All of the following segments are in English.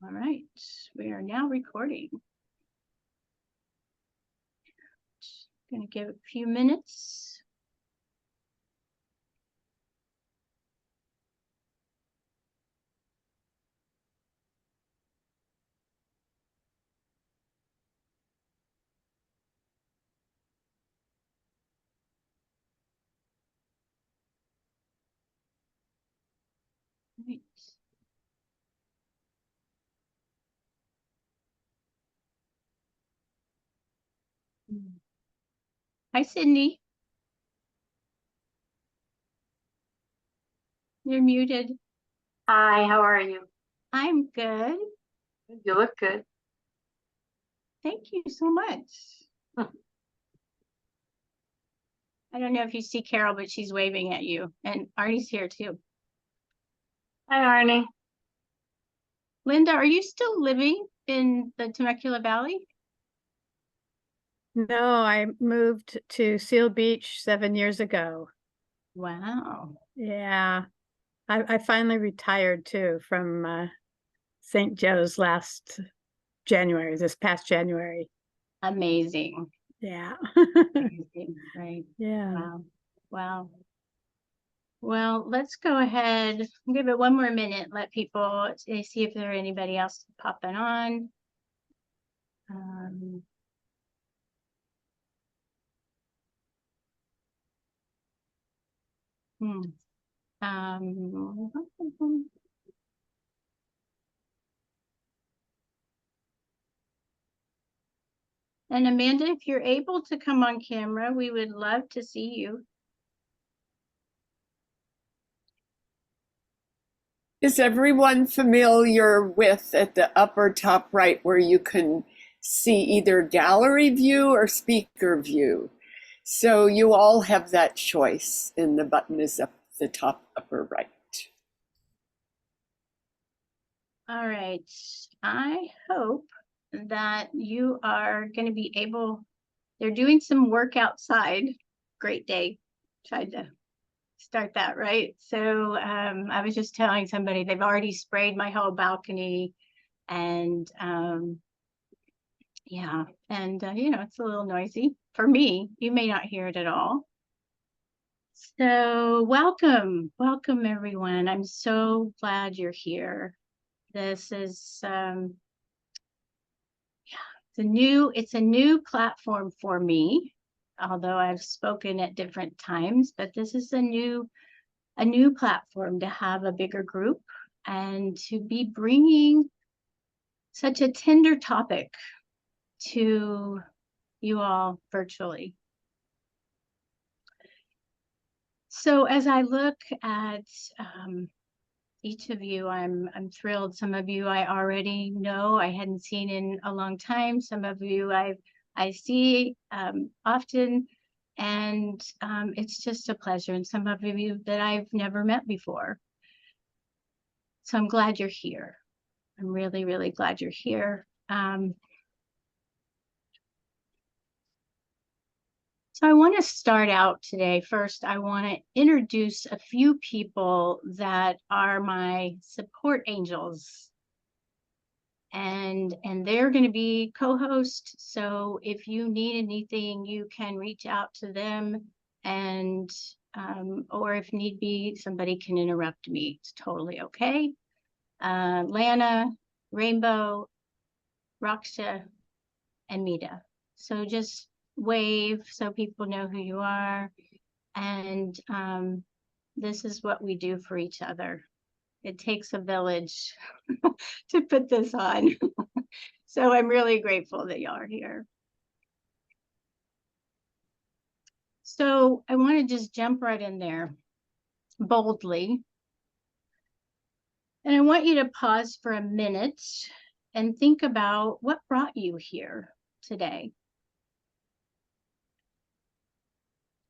All right, we are now recording. Going to give a few minutes. Right. Hi, Sydney. You're muted. Hi, how are you? I'm good. You look good. Thank you so much. I don't know if you see Carol, but she's waving at you. And Arnie's here too. Hi, Arnie. Linda, are you still living in the Temecula Valley? No, I moved to Seal Beach 7 years ago. Wow. Yeah. I finally retired too from St. Joe's this past January. Amazing. Yeah. Amazing. Right. Yeah. Wow. Wow. Well, let's go ahead. Give it one more minute. Let people see if there are anybody else popping on. And Amanda, if you're able to come on camera, we would love to see you. Is everyone familiar with at the upper top right where you can see either gallery view or speaker view? So you all have that choice, and the button is up the top upper right. All right. I hope that you are going to be able, they're doing some work outside. Great day. Tried to start that, right? So I was just telling somebody they've already sprayed my whole balcony, and yeah, and you know, it's a little noisy for me. You may not hear it at all. So welcome everyone. I'm so glad you're here. This is it's a new platform for me, although I've spoken at different times, but this is a new platform to have a bigger group and to be bringing such a tender topic to you all virtually. So as I look at each of you, I'm thrilled. Some of you I already know, I hadn't seen in a long time. Some of you I see often, and it's just a pleasure. And some of you that I've never met before. So I'm glad you're here. I'm really, really glad you're here. So I want to start out today. First, I want to introduce a few people that are my support angels. And they're going to be co-hosts. So if you need anything, you can reach out to them, and or if need be, somebody can interrupt me. It's totally okay. Lana, Rainbow, Raksha, and Mita. So just wave so people know who you are. And this is what we do for each other. It takes a village to put this on. So I'm really grateful that y'all are here. So I want to just jump right in there boldly. And I want you to pause for a minute and think about what brought you here today.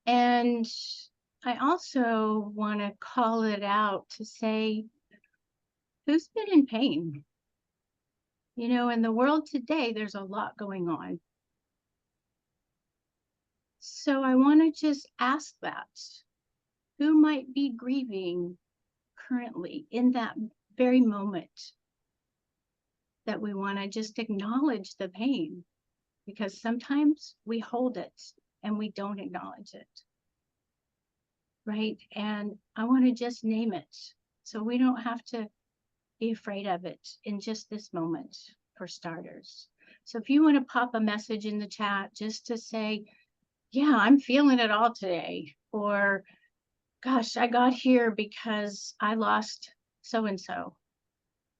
And I also want to call it out to say, who's been in pain? You know, in the world today, there's a lot going on. So I want to just ask that. Who might be grieving currently in that very moment? that we want to just acknowledge the pain, because sometimes we hold it and we don't acknowledge it. Right? And I want to just name it so we don't have to be afraid of it in just this moment, for starters. So if you want to pop a message in the chat just to say, yeah, I'm feeling it all today, or gosh, I got here because I lost so-and-so,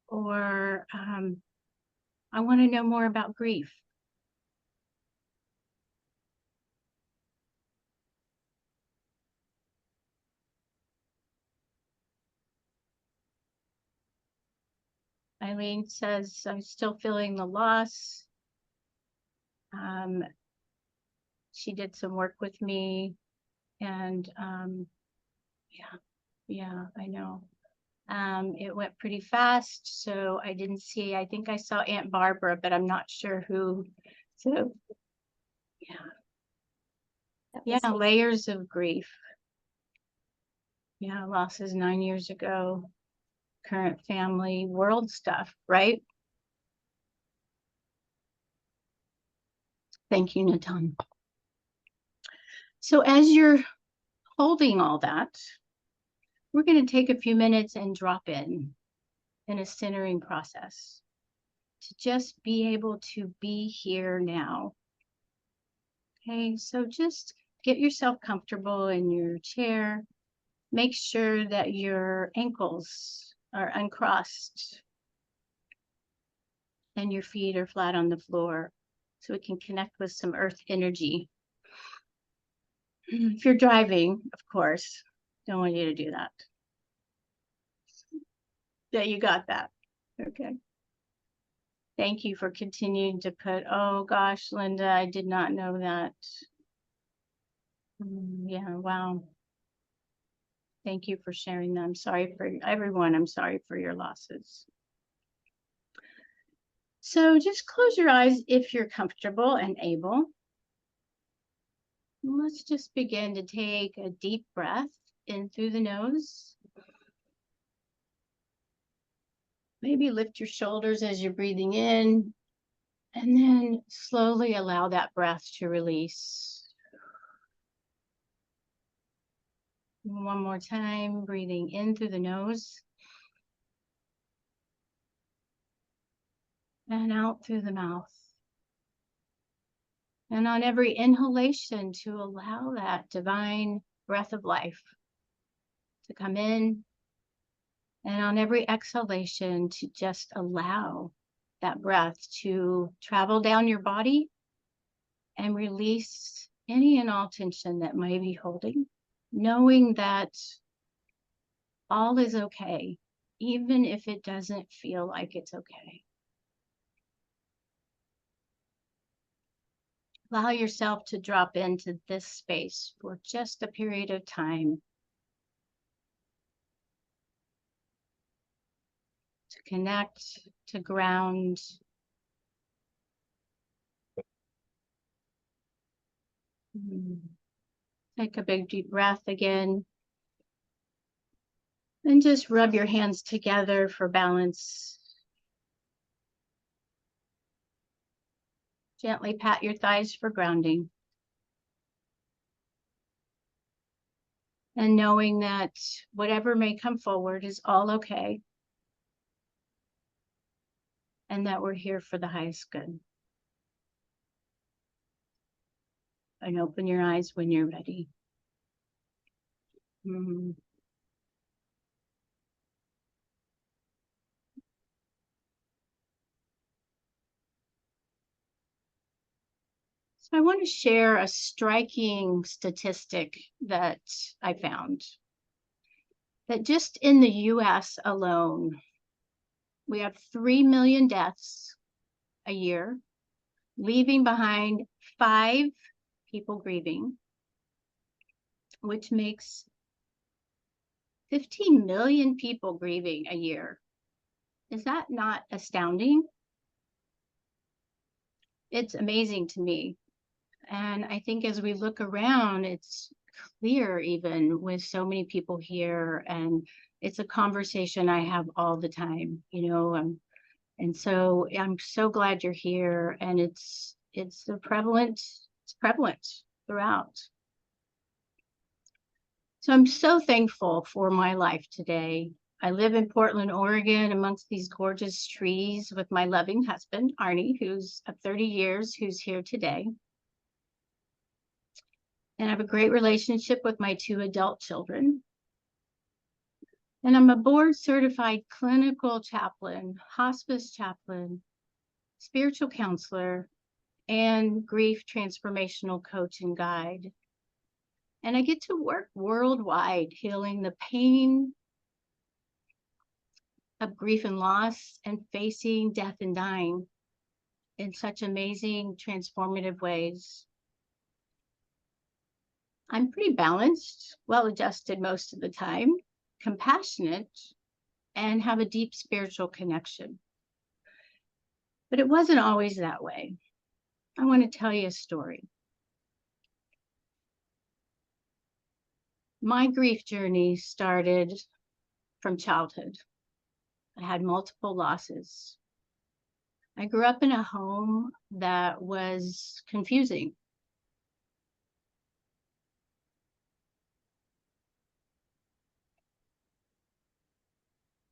or I want to know more about grief. Eileen says, I'm still feeling the loss. She did some work with me, and yeah, I know. It went pretty fast, so I didn't see, I think I saw Aunt Barbara, but I'm not sure who. So yeah, layers of grief. Yeah, losses 9 years ago, current family, world stuff, right? Thank you, Natan. So as you're holding all that, we're going to take a few minutes and drop in a centering process to just be able to be here now. Okay, so just get yourself comfortable in your chair. Make sure that your ankles are uncrossed and your feet are flat on the floor, so we can connect with some earth energy. If you're driving, of course, don't want you to do that. Yeah, you got that. Okay. Thank you for continuing to put, oh gosh, Linda, I did not know that. Yeah, wow. Thank you for sharing that. I'm sorry for everyone. I'm sorry for your losses. So just close your eyes if you're comfortable and able. Let's just begin to take a deep breath in through the nose. Maybe lift your shoulders as you're breathing in, and then slowly allow that breath to release. One more time, breathing in through the nose and out through the mouth. And on every inhalation, to allow that divine breath of life to come in. And on every exhalation, to just allow that breath to travel down your body and release any and all tension that may be holding, knowing that all is okay, even if it doesn't feel like it's okay. Allow yourself to drop into this space for just a period of time to connect, to ground. Take a big deep breath again. And just rub your hands together for balance. Gently pat your thighs for grounding. And knowing that whatever may come forward is all okay. And that we're here for the highest good. And open your eyes when you're ready. So I want to share a striking statistic that I found. That just in the US alone, we have 3 million deaths a year, leaving behind 5 people grieving, which makes 15 million people grieving a year. Is that not astounding? It's amazing to me. And I think as we look around, it's clear even with so many people here, and it's a conversation I have all the time. You know, And so I'm so glad you're here, and it's prevalent throughout. So I'm so thankful for my life today. I live in Portland, Oregon, amongst these gorgeous trees with my loving husband, Arnie, who's of 30 years, who's here today. And I have a great relationship with my 2 adult children. And I'm a board certified clinical chaplain, hospice chaplain, spiritual counselor, and grief transformational coach and guide. And I get to work worldwide, healing the pain of grief and loss and facing death and dying in such amazing, transformative ways. I'm pretty balanced, well-adjusted most of the time, compassionate, and have a deep spiritual connection. But it wasn't always that way. I want to tell you a story. My grief journey started from childhood. I had multiple losses. I grew up in a home that was confusing.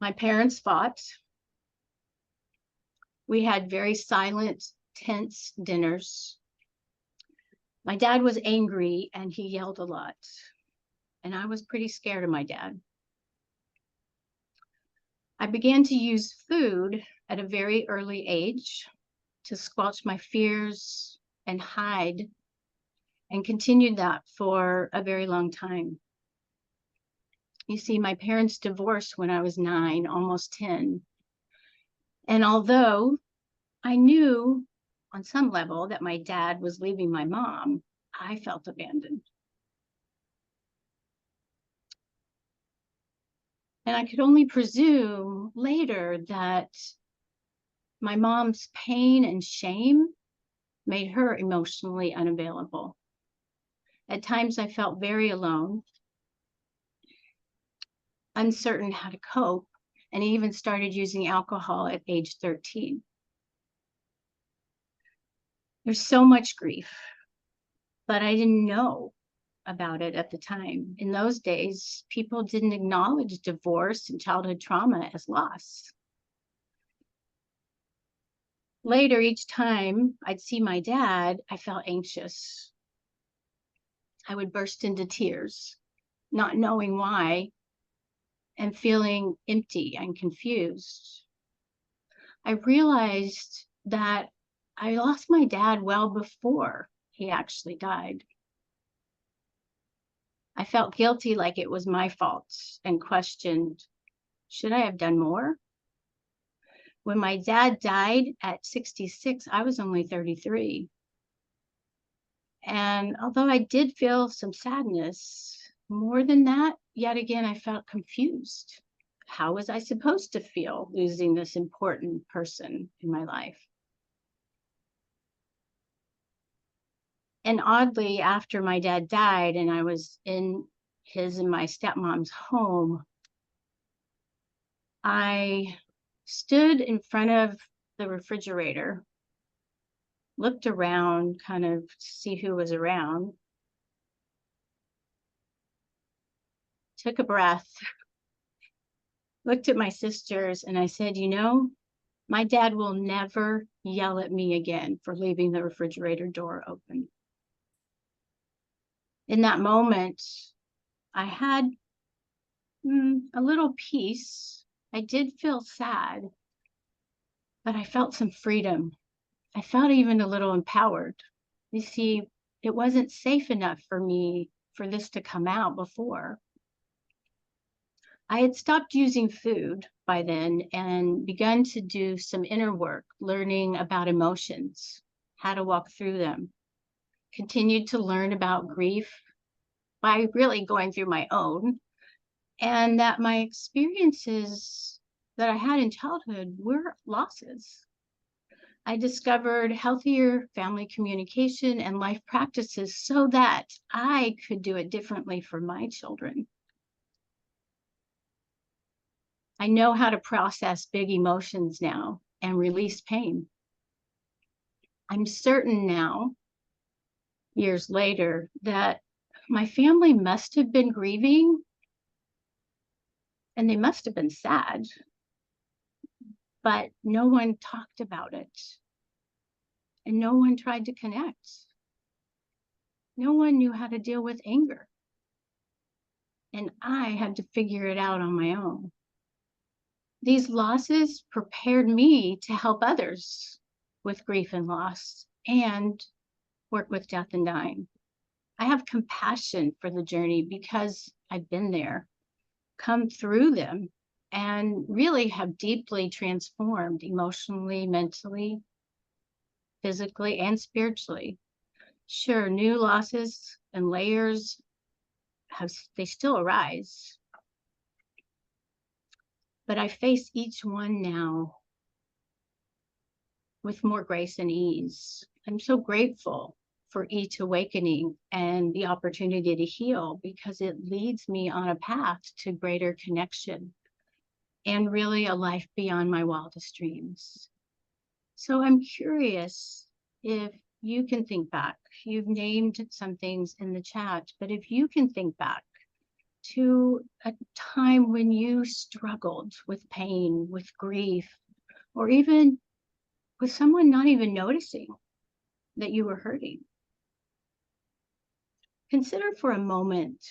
My parents fought. We had very silent, tense dinners. My dad was angry and he yelled a lot. And I was pretty scared of my dad. I began to use food at a very early age to squelch my fears and hide, and continued that for a very long time. You see, my parents divorced when I was 9, almost 10. And although I knew on some level that my dad was leaving my mom, I felt abandoned. And I could only presume later that my mom's pain and shame made her emotionally unavailable. At times I felt very alone, uncertain how to cope, and even started using alcohol at age 13. There's so much grief, but I didn't know about it at the time. In those days, people didn't acknowledge divorce and childhood trauma as loss. Later, each time I'd see my dad, I felt anxious. I would burst into tears, not knowing why, and feeling empty and confused. I realized that I lost my dad well before he actually died. I felt guilty, like it was my fault, and questioned, should I have done more? When my dad died at 66, I was only 33. And although I did feel some sadness, more than that, yet again, I felt confused. How was I supposed to feel losing this important person in my life? And oddly, after my dad died and I was in his and my stepmom's home, I stood in front of the refrigerator, looked around, kind of to see who was around, took a breath, looked at my sisters, and I said, you know, my dad will never yell at me again for leaving the refrigerator door open. In that moment, I had a little peace. I did feel sad, but I felt some freedom. I felt even a little empowered. You see, it wasn't safe enough for me for this to come out before. I had stopped using food by then and begun to do some inner work, learning about emotions, how to walk through them. Continued to learn about grief by really going through my own, and that my experiences that I had in childhood were losses. I discovered healthier family communication and life practices so that I could do it differently for my children. I know how to process big emotions now and release pain. I'm certain now, years later, that my family must have been grieving and they must have been sad, but no one talked about it and no one tried to connect. No one knew how to deal with anger. And I had to figure it out on my own. These losses prepared me to help others with grief and loss and work with death and dying. I have compassion for the journey because I've been there, come through them, and really have deeply transformed emotionally, mentally, physically, and spiritually. Sure, new losses and layers they still arise, but I face each one now with more grace and ease. I'm so grateful for each awakening and the opportunity to heal because it leads me on a path to greater connection and really a life beyond my wildest dreams. So I'm curious if you can think back. You've named some things in the chat, but if you can think back to a time when you struggled with pain, with grief, or even with someone not even noticing that you were hurting. Consider for a moment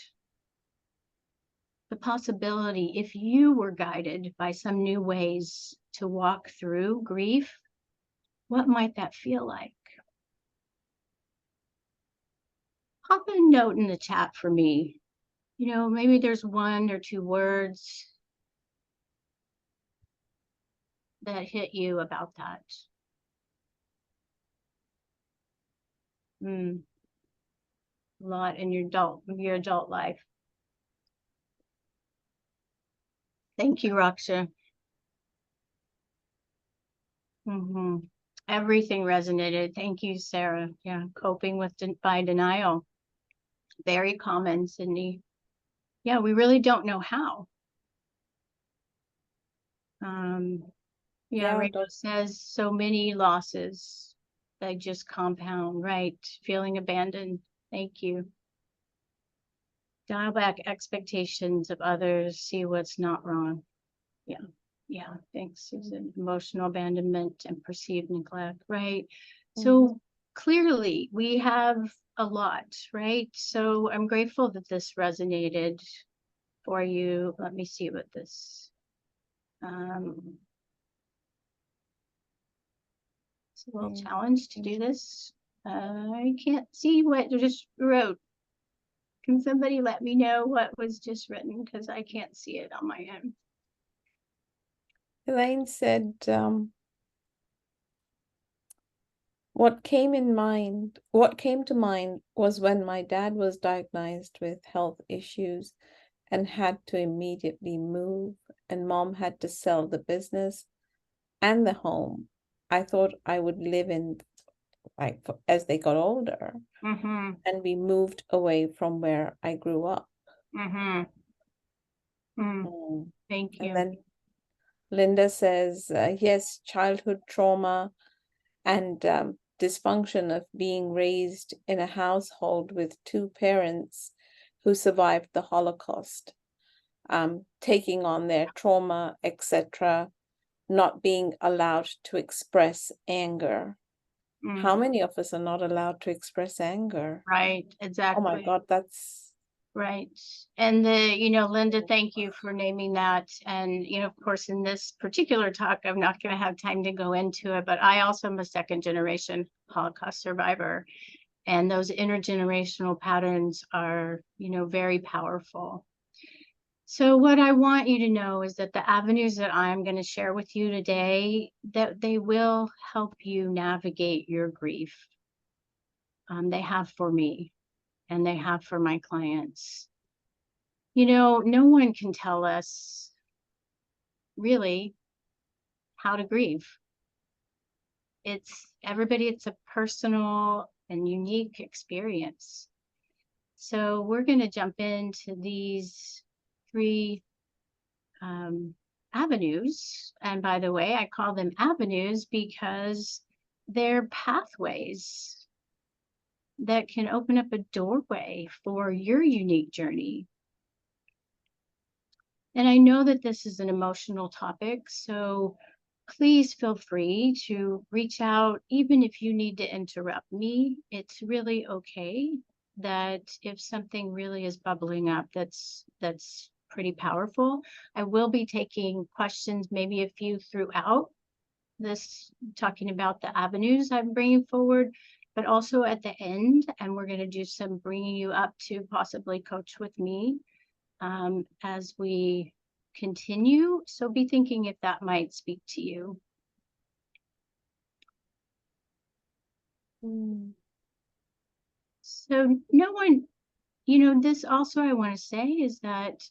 the possibility if you were guided by some new ways to walk through grief, what might that feel like? Pop a note in the chat for me. You know, maybe there's 1 or 2 words that hit you about that. A lot in your adult life. Thank you, Raksha. Everything resonated. Thank you, Sarah. Yeah, coping with by denial. Very common, Sydney. Yeah, we really don't know how. Yeah, Rachel says so many losses, they just compound, right? Feeling abandoned. Thank you. Dial back expectations of others, see what's not wrong. Yeah, thanks, Susan. Emotional abandonment and perceived neglect, right? So clearly we have a lot, right? So I'm grateful that this resonated for you. Let me see what this, it's a little challenge to do this. I can't see what you just wrote. Can somebody let me know what was just written? Because I can't see it on my end. Elaine said, what came to mind was when my dad was diagnosed with health issues and had to immediately move, and mom had to sell the business and the home. I thought I would live in, as they got older, and we moved away from where I grew up. Thank you. And then Linda says, yes, childhood trauma and dysfunction of being raised in a household with 2 parents who survived the Holocaust, taking on their trauma, etc., not being allowed to express anger. How many of us are not allowed to express anger? Right, exactly. Oh my God, that's right. And Linda, thank you for naming that. And, of course, in this particular talk, I'm not going to have time to go into it, but I also am a 2nd-generation Holocaust survivor. And those intergenerational patterns are, very powerful. So what I want you to know is that the avenues that I'm going to share with you today, that they will help you navigate your grief. They have for me. And they have for my clients. No one can tell us really how to grieve. It's a personal and unique experience. So we're going to jump into these 3 avenues. And by the way, I call them avenues because they're pathways that can open up a doorway for your unique journey. And I know that this is an emotional topic, so please feel free to reach out, even if you need to interrupt me. It's really okay that if something really is bubbling up, that's pretty powerful. I will be taking questions, maybe a few throughout this, talking about the avenues I'm bringing forward, but also at the end, and we're going to do some bringing you up to possibly coach with me as we continue. So be thinking if that might speak to you. So no one, this also I want to say is that,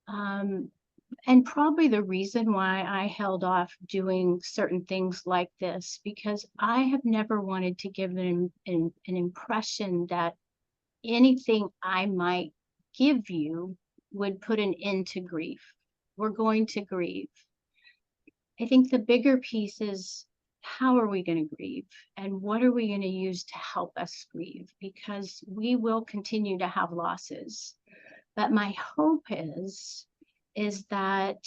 and probably the reason why I held off doing certain things like this, because I have never wanted to give an impression that anything I might give you would put an end to grief. We're going to grieve. I think the bigger piece is, how are we going to grieve? And what are we going to use to help us grieve? Because we will continue to have losses. But my hope is that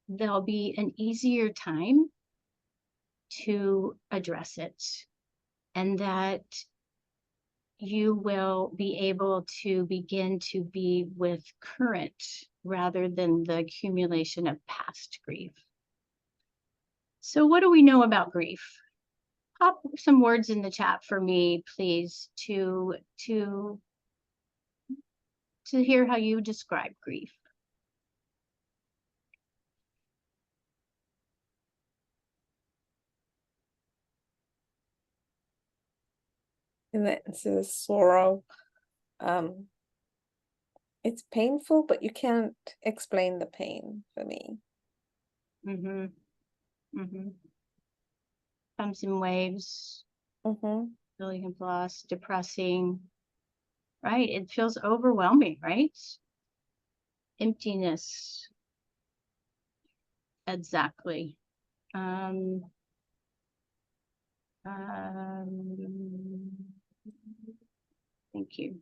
there'll be an easier time to address it, and that you will be able to begin to be with current rather than the accumulation of past grief. So what do we know about grief? Pop some words in the chat for me, please, to hear how you describe grief. And that's a sorrow. It's painful, but you can't explain the pain for me. Mm-hmm. Mm-hmm. Comes in waves, feeling of loss, depressing, right? It feels overwhelming, right? Emptiness. Exactly. Thank you.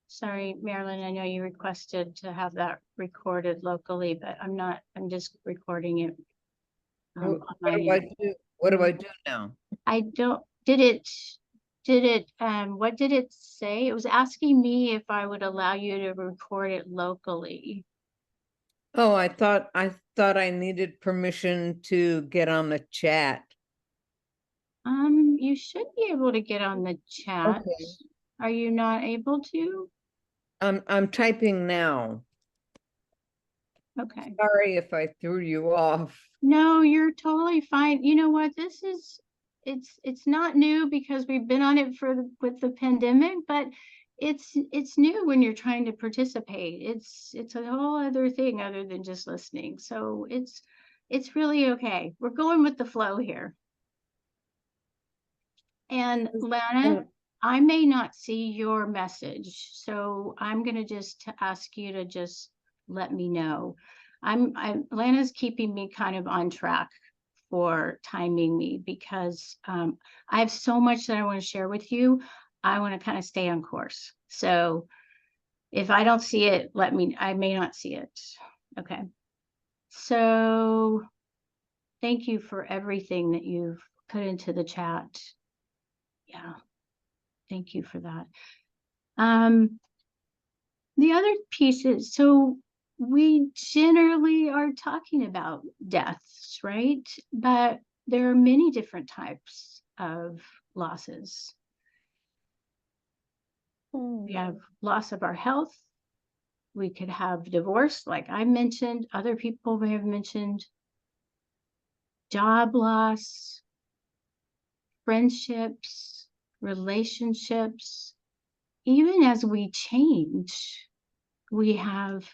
Sorry, Marilyn, I know you requested to have that recorded locally, but I'm just recording it. On What my do I end. do? What do I do now? I don't, did it, what did it say? It was asking me if I would allow you to record it locally. Oh, I thought I needed permission to get on the chat. You should be able to get on the chat. Okay. Are you not able to? I'm typing now. Okay. Sorry if I threw you off. No, you're totally fine. You know what? This is, it's not new because we've been on it with the pandemic, but it's new when you're trying to participate. It's a whole other thing other than just listening. So it's really okay. We're going with the flow here. And Lana, I may not see your message, so I'm gonna just ask you to just let me know. Lana's keeping me kind of on track for timing me because I have so much that I want to share with you. I want to kind of stay on course. So if I don't see it, I may not see it. Okay. So thank you for everything that you've put into the chat. Yeah. Thank you for that. The other piece is, so we generally are talking about deaths, right? But there are many different types of losses. We have loss of our health. We could have divorce, like I mentioned. Other people may have mentioned job loss, friendships, relationships. Even as we change, we have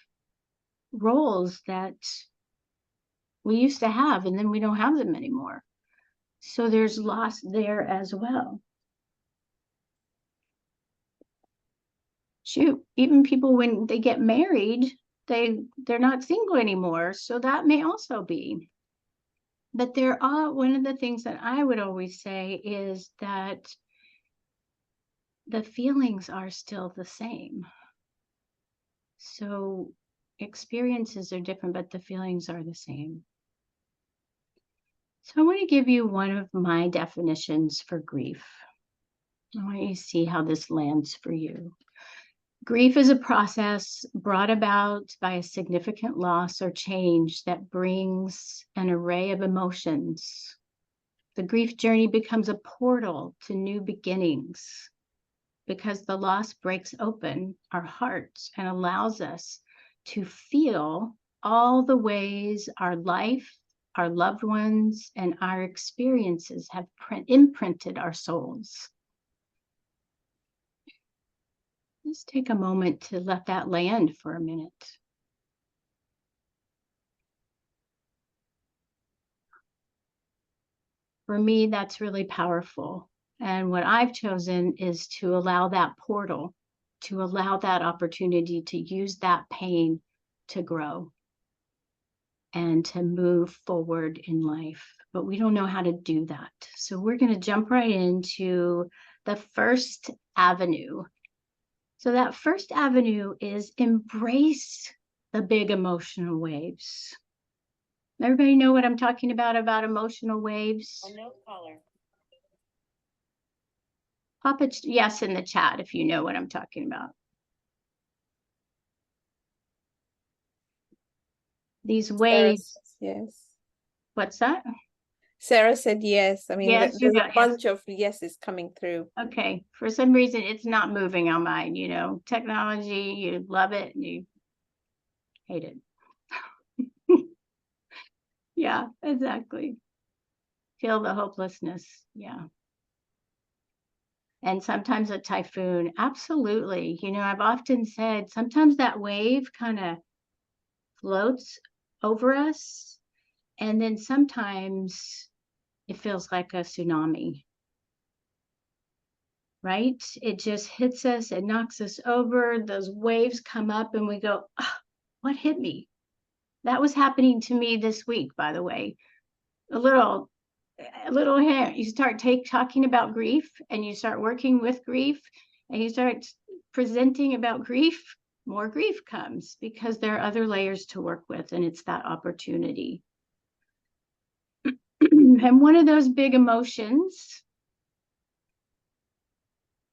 roles that we used to have, and then we don't have them anymore. So there's loss there as well. Shoot, even people when they get married, they're not single anymore, so that may also be. But there are, one of the things that I would always say is that the feelings are still the same. So experiences are different, but the feelings are the same. So I want to give you one of my definitions for grief. I want you to see how this lands for you. Grief is a process brought about by a significant loss or change that brings an array of emotions. The grief journey becomes a portal to new beginnings because the loss breaks open our hearts and allows us to feel all the ways our life, our loved ones, and our experiences have imprinted our souls. Just take a moment to let that land for a minute. For me, that's really powerful. And what I've chosen is to allow that portal, to allow that opportunity to use that pain to grow and to move forward in life. But we don't know how to do that. So we're going to jump right into the first avenue. So that first avenue is embrace the big emotional waves. Everybody know what I'm talking about emotional waves? No color. Pop a yes in the chat if you know what I'm talking about. These waves. Yes. What's that? Sarah said yes. I mean, Yes, you there's a got yes. bunch of yeses coming through. Okay. For some reason, it's not moving on mine. You know, technology, you love it and you hate it. Yeah, exactly. Feel the hopelessness. Yeah. And sometimes a typhoon. Absolutely. You know, I've often said sometimes that wave kind of floats over us. And then sometimes it feels like a tsunami, right? It just hits us, it knocks us over. Those waves come up and we go, oh, what hit me? That was happening to me this week, by the way. A little hint, you start talking about grief and you start working with grief and you start presenting about grief, more grief comes because there are other layers to work with and it's that opportunity. And one of those big emotions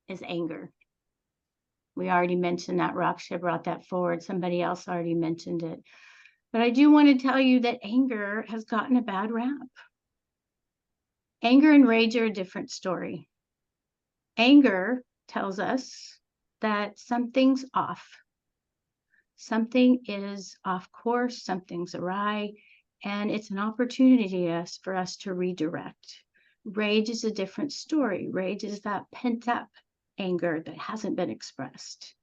is anger. We already mentioned that. Raksha brought that forward. Somebody else already mentioned it. But I do want to tell you that anger has gotten a bad rap. Anger and rage are a different story. Anger tells us that something's off. Something is off course, something's awry, and it's an opportunity for us to redirect. Rage is a different story. Rage is that pent-up anger that hasn't been expressed.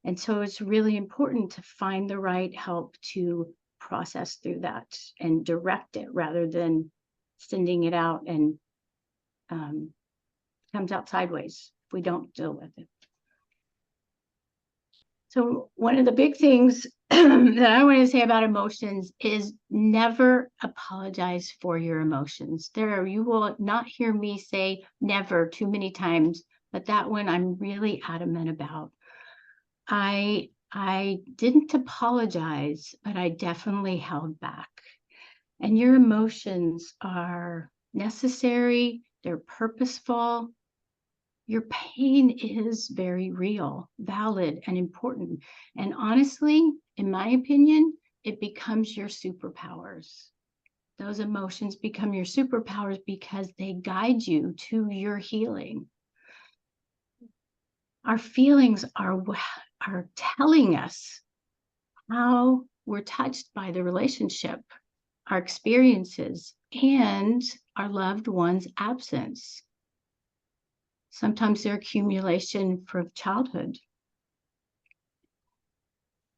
And so it's really important to find the right help to process through that and direct it rather than sending it out and comes out sideways if we don't deal with it. So one of the big things that I want to say about emotions is never apologize for your emotions. You will not hear me say never too many times, but that one I'm really adamant about. I didn't apologize, but I definitely held back. And your emotions are necessary, they're purposeful. Your pain is very real, valid, and important. And honestly, in my opinion, it becomes your superpowers. Those emotions become your superpowers because they guide you to your healing. Our feelings are telling us how we're touched by the relationship, our experiences, and our loved one's absence. Sometimes their accumulation from childhood.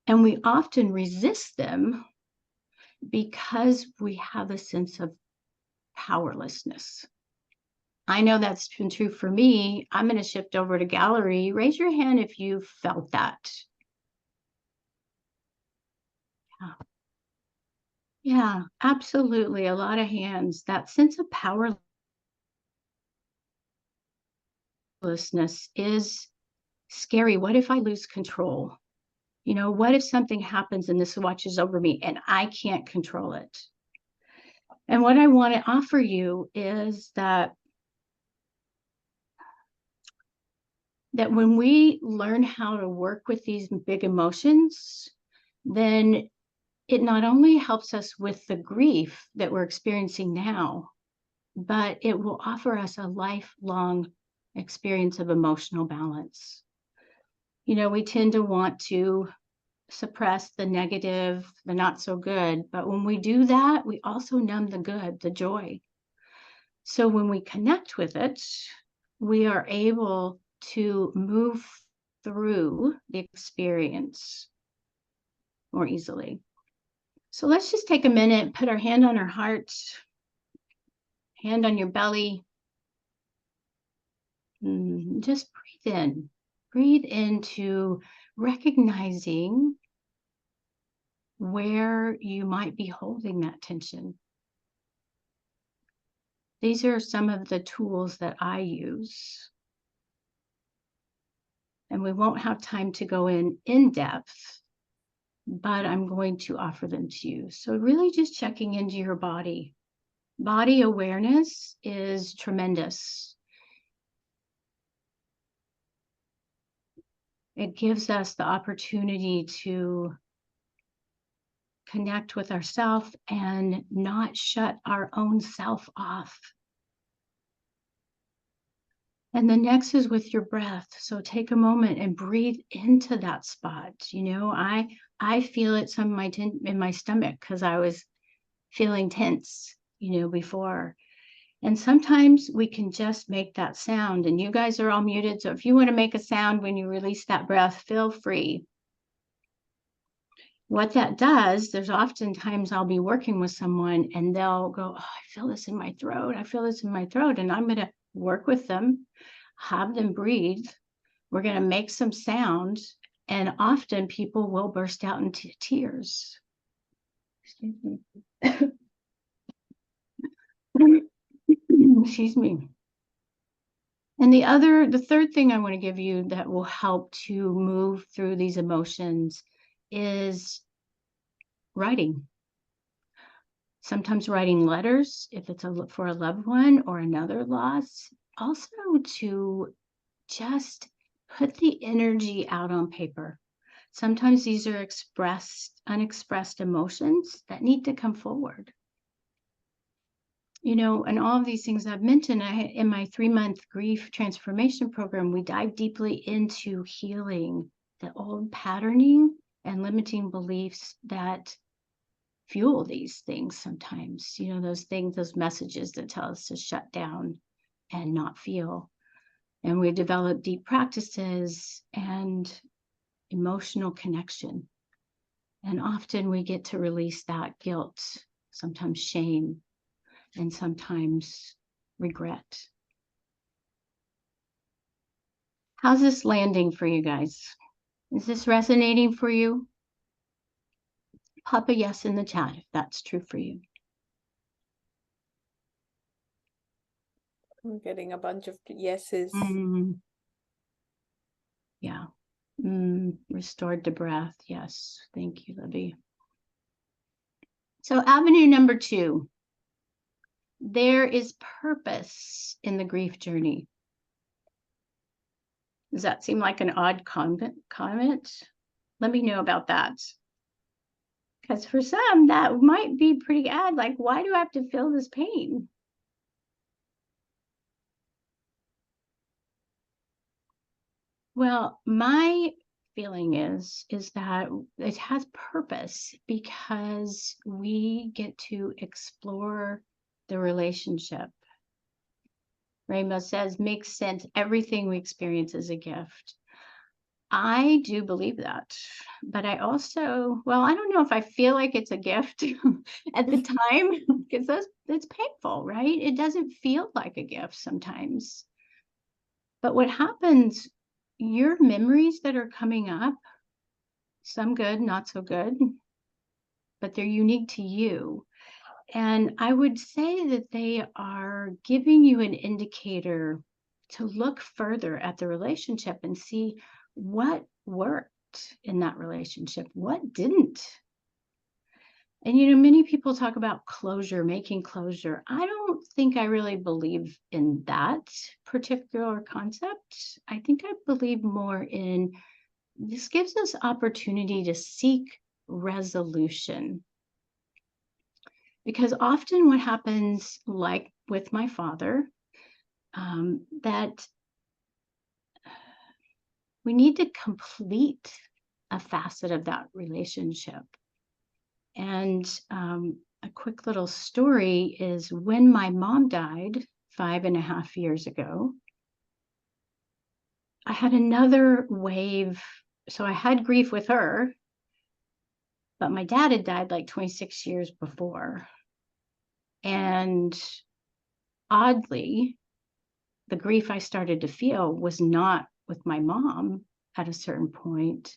And we often resist them because we have a sense of powerlessness. I know that's been true for me. I'm going to shift over to gallery. Raise your hand if you felt that. Yeah, absolutely. A lot of hands. That sense of powerlessness is scary. What if I lose control? You know, what if something happens and this watches over me and I can't control it? And what I want to offer you is that when we learn how to work with these big emotions, then it not only helps us with the grief that we're experiencing now, but it will offer us a lifelong experience of emotional balance. You know, we tend to want to suppress the negative, the not so good, but when we do that, we also numb the good, the joy. So when we connect with it, we are able to move through the experience more easily. So let's just take a minute, put our hand on our heart, hand on your belly. Just breathe in. Breathe into recognizing where you might be holding that tension. These are some of the tools that I use. And we won't have time to go in depth, but I'm going to offer them to you. So really just checking into your body. Body awareness is tremendous. It gives us the opportunity to connect with ourselves and not shut our own self off. And the next is with your breath. So take a moment and breathe into that spot. You know, I feel it in my stomach because I was feeling tense, you know, before. And sometimes we can just make that sound. And you guys are all muted. So if you want to make a sound when you release that breath, feel free. What that does, there's oftentimes I'll be working with someone and they'll go, oh, I feel this in my throat. I feel this in my throat. And I'm going to work with them, have them breathe. We're going to make some sound. And often people will burst out into tears. Excuse me. Excuse me. And the third thing I want to give you that will help to move through these emotions is writing. Sometimes writing letters, if it's for a loved one or another loss. Also to just put the energy out on paper. Sometimes these are unexpressed emotions that need to come forward. You know, and all of these things I've mentioned, in my 3-month grief transformation program, we dive deeply into healing the old patterning and limiting beliefs that fuel these things sometimes. You know, those things, those messages that tell us to shut down and not feel. And we develop deep practices and emotional connection. And often we get to release that guilt, sometimes shame, and sometimes regret. How's this landing for you guys? Is this resonating for you? Pop a yes in the chat if that's true for you. I'm getting a bunch of yeses. Yeah. Restored to breath. Yes. Thank you, Libby. So avenue number 2. There is purpose in the grief journey. Does that seem like an odd comment? Let me know about that. Because for some, that might be pretty odd. Like, why do I have to feel this pain? Well, my feeling is that it has purpose because we get to explore the relationship. Rainbow says, makes sense. Everything we experience is a gift. I do believe that, but I also, well, I don't know if I feel like it's a gift at the time because it's painful, right? It doesn't feel like a gift sometimes. But what happens, your memories that are coming up, some good, not so good, but they're unique to you. And I would say that they are giving you an indicator to look further at the relationship and see what worked in that relationship, what didn't. And, many people talk about closure, making closure. I don't think I really believe in that particular concept. I think I believe more in this gives us opportunity to seek resolution. Because often what happens, like with my father, that we need to complete a facet of that relationship. And a quick little story is when my mom died 5.5 years ago, I had another wave. So I had grief with her, but my dad had died like 26 years before. And oddly, the grief I started to feel was not with my mom at a certain point,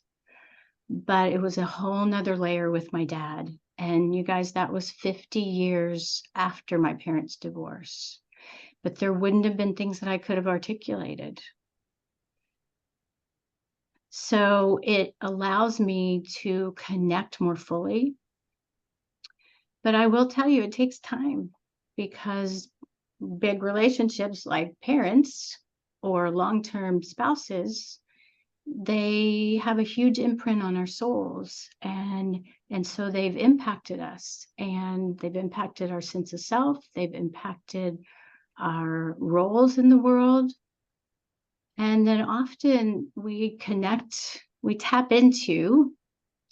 but it was a whole nother layer with my dad. And you guys, that was 50 years after my parents' divorce. But there wouldn't have been things that I could have articulated. So it allows me to connect more fully. But I will tell you, it takes time, because big relationships like parents or long-term spouses, they have a huge imprint on our souls, and so they've impacted us, and they've impacted our sense of self, they've impacted our roles in the world. And then often we tap into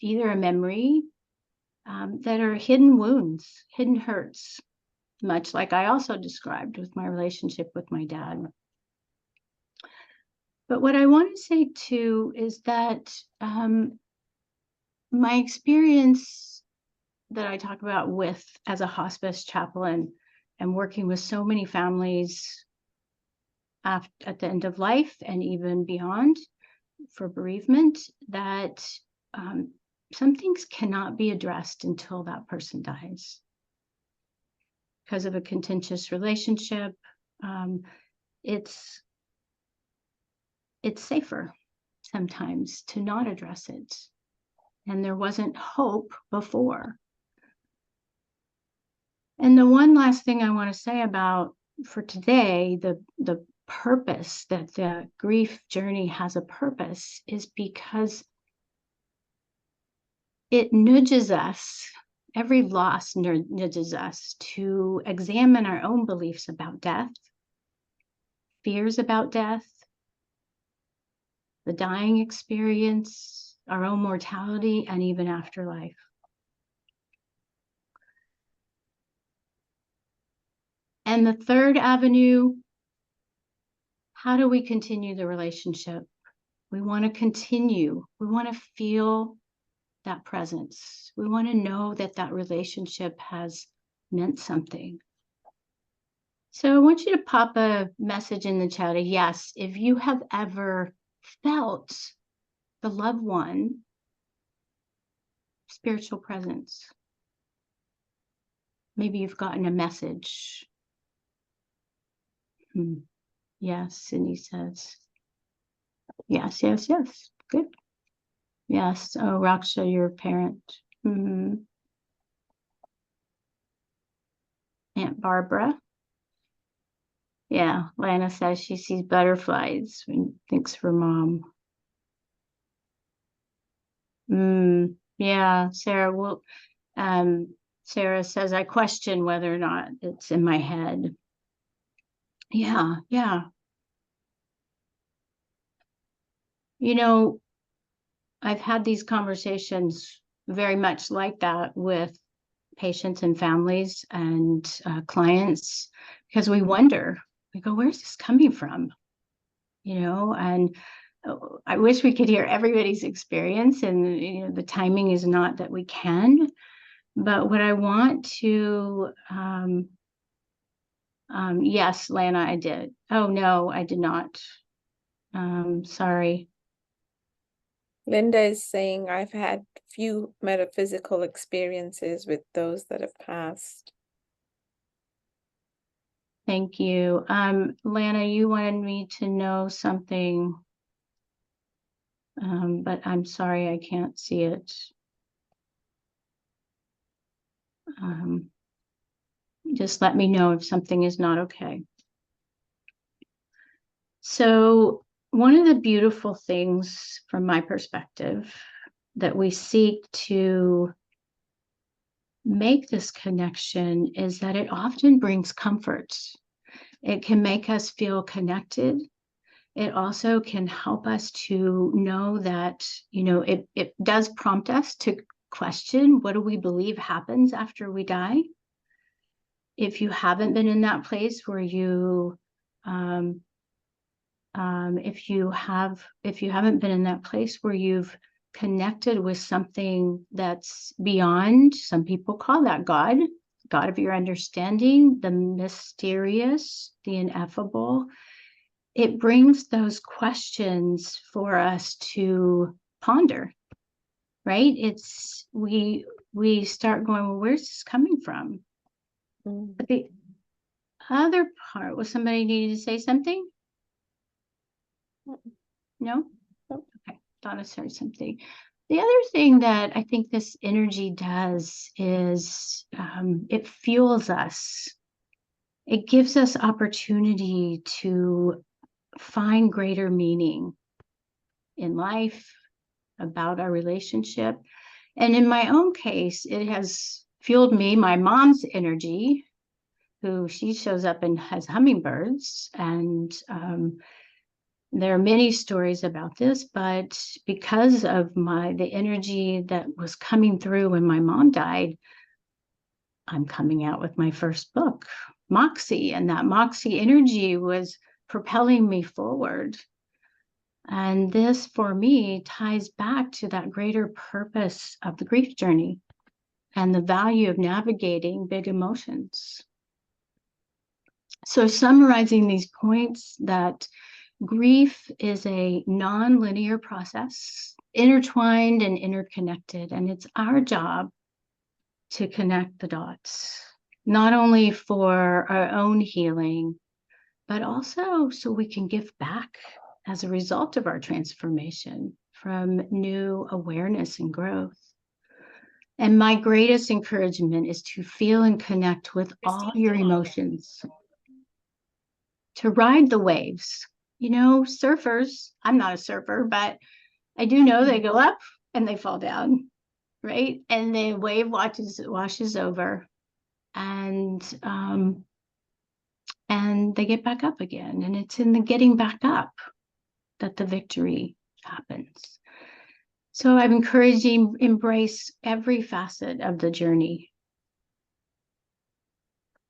either a memory that are hidden wounds, hidden hurts, much like I also described with my relationship with my dad. But what I want to say too is that my experience that I talk about as a hospice chaplain and working with so many families at the end of life and even beyond for bereavement, that some things cannot be addressed until that person dies because of a contentious relationship. It's safer sometimes to not address it. And there wasn't hope before. And the one last thing I want to say about for today, the purpose that the grief journey has a purpose is because it nudges us, every loss nudges us to examine our own beliefs about death, fears about death, the dying experience, our own mortality, and even afterlife. And the third avenue, how do we continue the relationship? We want to continue. We want to feel that presence. We want to know that that relationship has meant something. So I want you to pop a message in the chat. Yes, if you have ever felt the loved one, spiritual presence. Maybe you've gotten a message. Yes, Cindy says. Yes, yes, yes. Good. Yes. Oh, Raksha, you're a parent. Aunt Barbara. Yeah, Lana says she sees butterflies when thinks for mom. Yeah, Sarah. Well, Sarah says I question whether or not it's in my head. Yeah, yeah. I've had these conversations very much like that with patients and families and clients, because we wonder, we go, where's this coming from? And I wish we could hear everybody's experience, and the timing is not that we can. But what I want to, yes, Lana, I did. Oh no, I did not. Sorry. Linda is saying, I've had few metaphysical experiences with those that have passed. Thank you. Lana, you wanted me to know something, but I'm sorry I can't see it. Just let me know if something is not okay. So one of the beautiful things from my perspective that we seek to make this connection is that it often brings comfort. It can make us feel connected. It also can help us to know that, it does prompt us to question, what do we believe happens after we die? If you haven't been in that place where if you haven't been in that place where you've connected with something that's beyond, some people call that God of your understanding, the mysterious, the ineffable, it brings those questions for us to ponder, right? We start going, well, where's this coming from? But the other part was, somebody needed to say something? No? Okay, Donna said something. The other thing that I think this energy does is it fuels us. It gives us opportunity to find greater meaning in life, about our relationship. And in my own case, it has fueled me, my mom's energy, who she shows up and has hummingbirds. And there are many stories about this, but because of the energy that was coming through when my mom died, I'm coming out with my first book, Moxie, and that Moxie energy was propelling me forward. And this, for me, ties back to that greater purpose of the grief journey and the value of navigating big emotions. So summarizing these points, that grief is a non-linear process, intertwined and interconnected, and it's our job to connect the dots, not only for our own healing, but also so we can give back as a result of our transformation from new awareness and growth. And my greatest encouragement is to feel and connect with all your emotions, to ride the waves. Surfers, I'm not a surfer, but I do know they go up and they fall down, right? And the wave washes over, and they get back up again. And it's in the getting back up that the victory happens. So I'm encouraging, embrace every facet of the journey.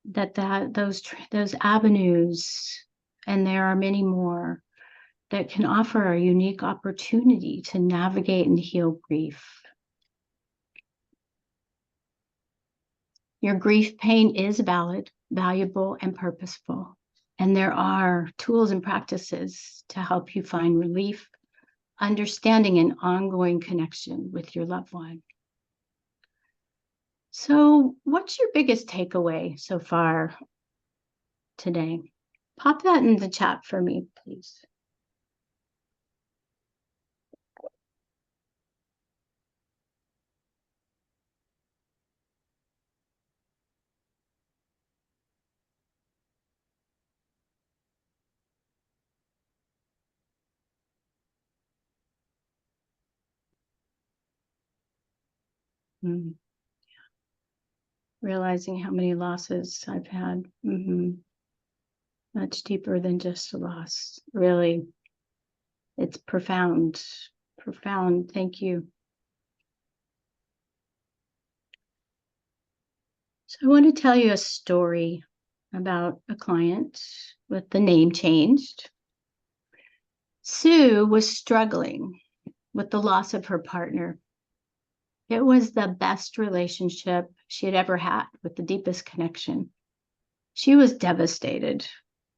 Those avenues, and there are many more, that can offer a unique opportunity to navigate and heal grief. Your grief pain is valid, valuable, and purposeful. And there are tools and practices to help you find relief, understanding, and ongoing connection with your loved one. So, what's your biggest takeaway so far today? Pop that in the chat for me, please. Mm. Realizing how many losses I've had. Much deeper than just a loss. Really, it's profound. Profound. Thank you. So I want to tell you a story about a client with the name changed. Sue was struggling with the loss of her partner. It was the best relationship she had ever had, with the deepest connection. She was devastated,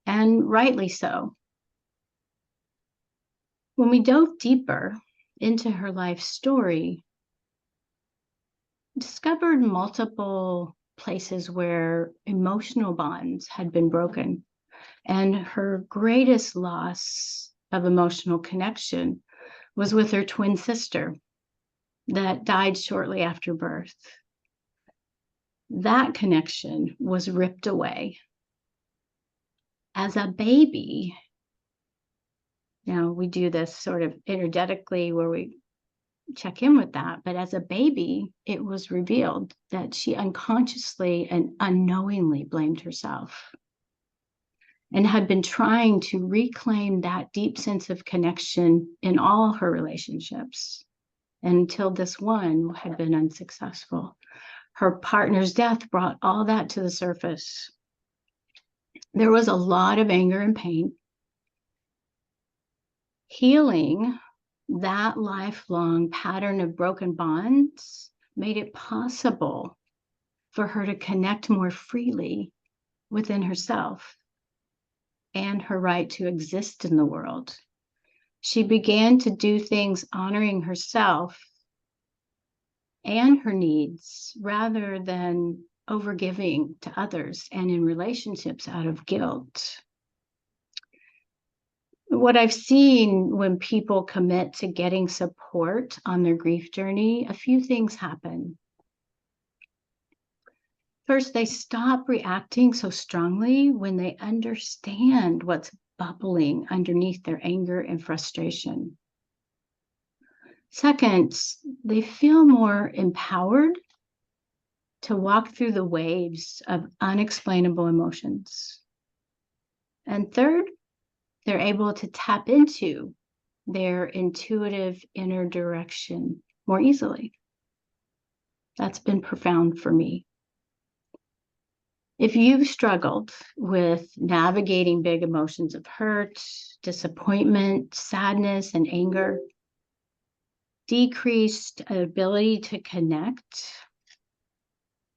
and rightly so. When we dove deeper into her life story, discovered multiple places where emotional bonds had been broken. And her greatest loss of emotional connection was with her twin sister that died shortly after birth. That connection was ripped away. As a baby, now we do this sort of energetically where we check in with that, but as a baby, it was revealed that she unconsciously and unknowingly blamed herself and had been trying to reclaim that deep sense of connection in all her relationships until this one had been unsuccessful. Her partner's death brought all that to the surface. There was a lot of anger and pain. Healing that lifelong pattern of broken bonds made it possible for her to connect more freely within herself and her right to exist in the world. She began to do things honoring herself and her needs rather than overgiving to others and in relationships out of guilt. What I've seen when people commit to getting support on their grief journey, a few things happen. First, they stop reacting so strongly when they understand what's bubbling underneath their anger and frustration. Second, they feel more empowered to walk through the waves of unexplainable emotions. And third, they're able to tap into their intuitive inner direction more easily. That's been profound for me. If you've struggled with navigating big emotions of hurt, disappointment, sadness, and anger, decreased ability to connect,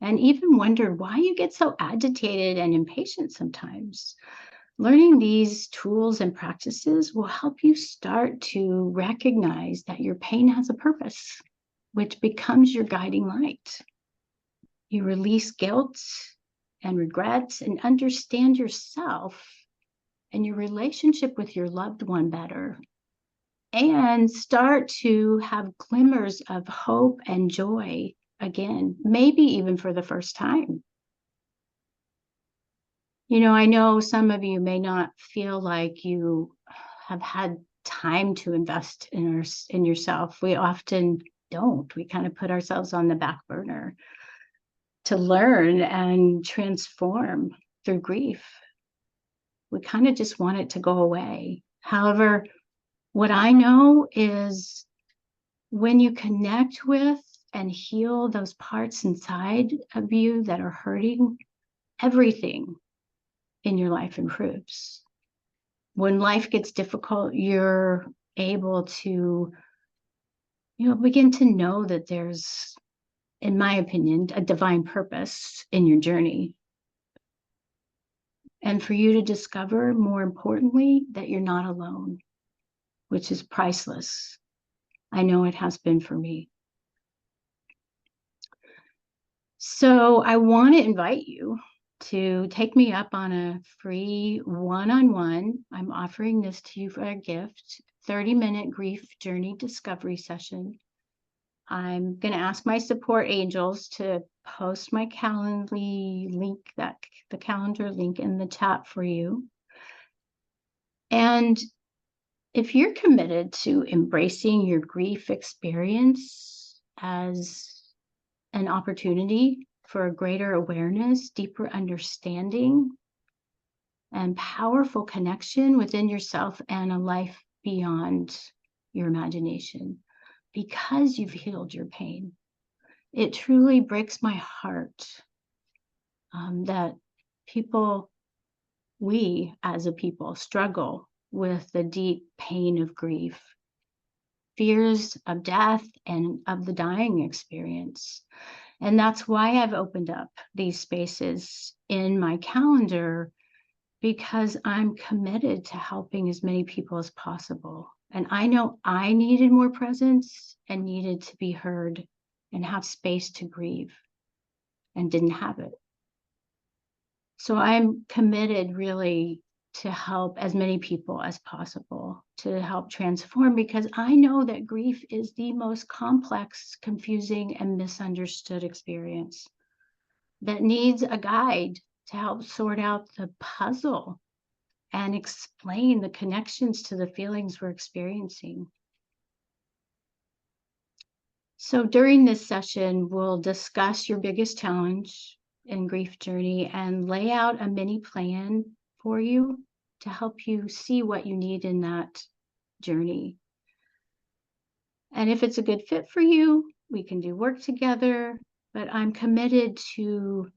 and even wondered why you get so agitated and impatient sometimes, learning these tools and practices will help you start to recognize that your pain has a purpose, which becomes your guiding light. You release guilt and regrets and understand yourself and your relationship with your loved one better, and start to have glimmers of hope and joy again, maybe even for the first time. You know, I know some of you may not feel like you have had time to invest in yourself. We often don't. We kind of put ourselves on the back burner to learn and transform through grief. We kind of just want it to go away. However, what I know is when you connect with and heal those parts inside of you that are hurting, everything in your life improves. When life gets difficult, you're able to, begin to know that there's, in my opinion, a divine purpose in your journey. And for you to discover, more importantly, that you're not alone, which is priceless. I know it has been for me. So I want to invite you to take me up on a free one-on-one. I'm offering this to you for a gift, 30-minute grief journey discovery session. I'm going to ask my support angels to post my Calendly link, the calendar link in the chat for you. And if you're committed to embracing your grief experience as an opportunity for a greater awareness, deeper understanding, and powerful connection within yourself and a life beyond your imagination, because you've healed your pain. It truly breaks my heart that we as a people struggle with the deep pain of grief, fears of death, and of the dying experience. And that's why I've opened up these spaces in my calendar, because I'm committed to helping as many people as possible And I know I needed more presence and needed to be heard and have space to grieve, and didn't have it. So I'm committed really to help as many people as possible to help transform, because I know that grief is the most complex, confusing, and misunderstood experience that needs a guide to help sort out the puzzle and explain the connections to the feelings we're experiencing. So during this session, we'll discuss your biggest challenge in grief journey and lay out a mini plan for you to help you see what you need in that journey. And if it's a good fit for you, we can do work together, but I'm committed to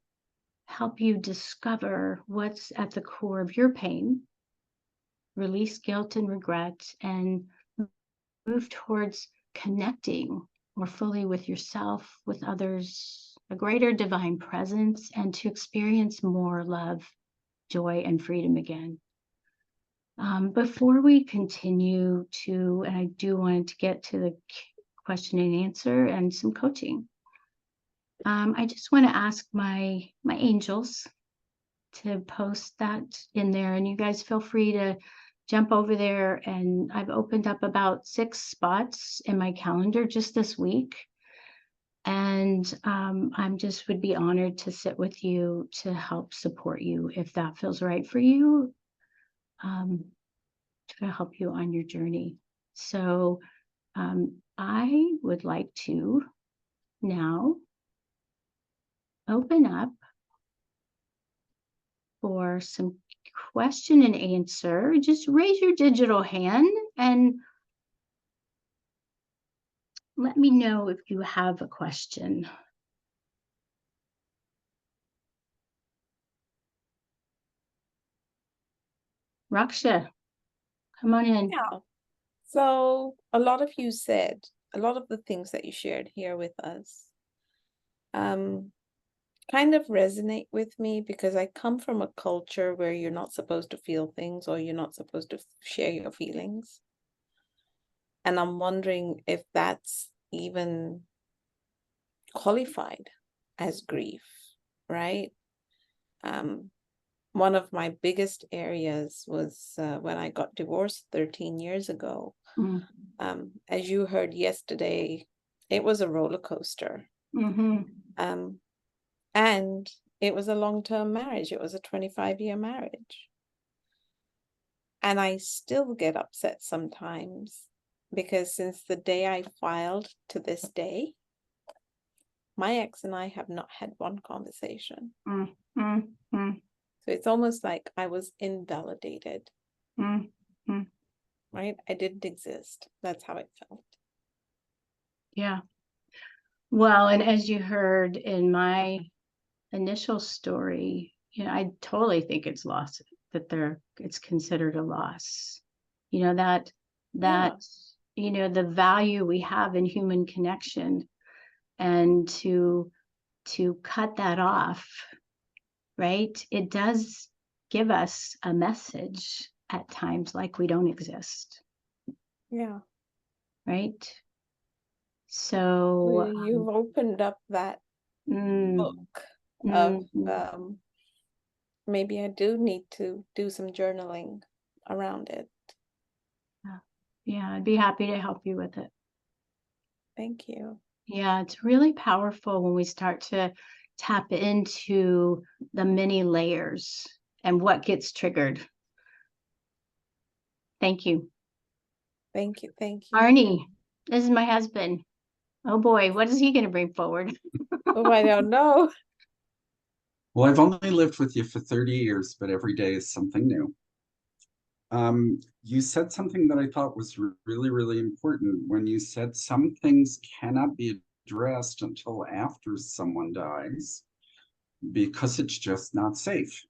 help you discover what's at the core of your pain, release guilt and regret, and move towards connecting more fully with yourself, with others, a greater divine presence, and to experience more love, joy, and freedom again. Before we continue to, and I do want to get to the question and answer and some coaching, I just want to ask my angels to post that in there, and you guys feel free to jump over there. And I've opened up about 6 spots in my calendar just this week. And I'm just would be honored to sit with you to help support you if that feels right for you, to help you on your journey. So I would like to now open up for some question and answer. Just raise your digital hand and let me know if you have a question. Raksha, come on in. Yeah. So a lot of you said, a lot of the things that you shared here with us kind of resonate with me, because I come from a culture where you're not supposed to feel things, or you're not supposed to share your feelings. And I'm wondering if that's even qualified as grief, right? One of my biggest areas was when I got divorced 13 years ago. As you heard yesterday, it was a roller coaster. And it was a long-term marriage. It was a 25-year marriage. And I still get upset sometimes, because since the day I filed to this day, my ex and I have not had one conversation. So it's almost like I was invalidated, right? I didn't exist. That's how it felt. Yeah. Well, and as you heard in my initial story, you know, I totally think it's loss, that it's considered a loss. You know, that you know, the value we have in human connection, and to cut that off, right? It does give us a message at times like we don't exist. Yeah. Right? So You've opened up that book of maybe I do need to do some journaling around it. Yeah, I'd be happy to help you with it. Thank you. Yeah, it's really powerful when we start to tap into the many layers and what gets triggered. Thank you. Thank you. Thank you. Arnie, this is my husband. Oh boy, what is he going to bring forward? Oh, I don't know. Well, I've only lived with you for 30 years, but every day is something new. You said something that I thought was really, really important when you said some things cannot be addressed until after someone dies because it's just not safe.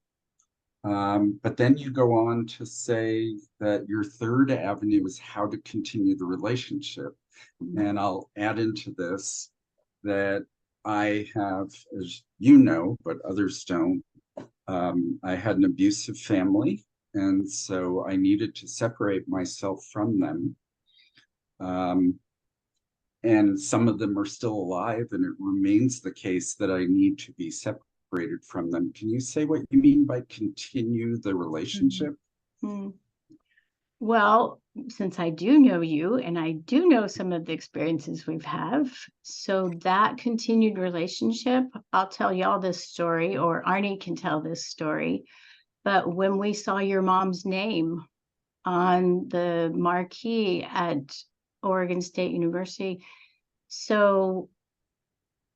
But then you go on to say that your third avenue is how to continue the relationship. And I'll add into this that I have, as you know, but others don't, I had an abusive family. And so I needed to separate myself from them. And some of them are still alive, and it remains the case that I need to be separated from them. Can you say what you mean by continue the relationship? Hmm. Well, since I do know you and I do know some of the experiences we've have, so that continued relationship, I'll tell y'all this story, or Arnie can tell this story. But when we saw your mom's name on the marquee at Oregon State University, so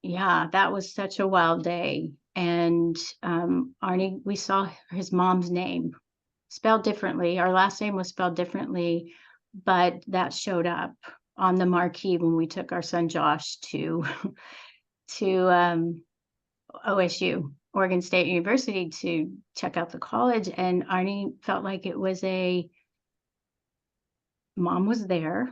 yeah, that was such a wild day. And Arnie, we saw his mom's name spelled differently. Our last name was spelled differently, but that showed up on the marquee when we took our son Josh to OSU, Oregon State University, to check out the college. And Arnie felt like it was mom was there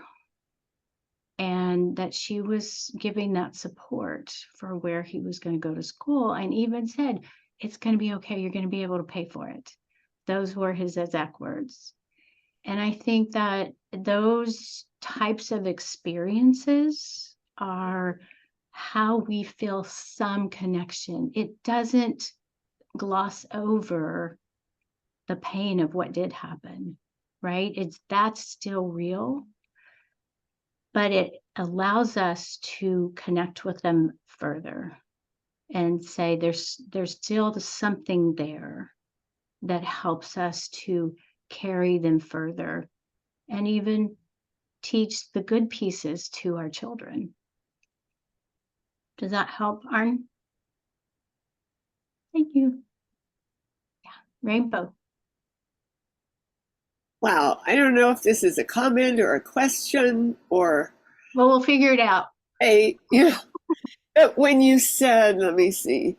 and that she was giving that support for where he was going to go to school, and even said, it's going to be okay. You're going to be able to pay for it. Those were his exact words. And I think that those types of experiences are how we feel some connection. It doesn't gloss over the pain of what did happen, right? That's still real, but it allows us to connect with them further and say there's still something there that helps us to carry them further and even teach the good pieces to our children. Does that help, Arn? Thank you. Yeah, Rainbow. Wow, I don't know if this is a comment or a question or Well, we'll figure it out. but when you said, let me see,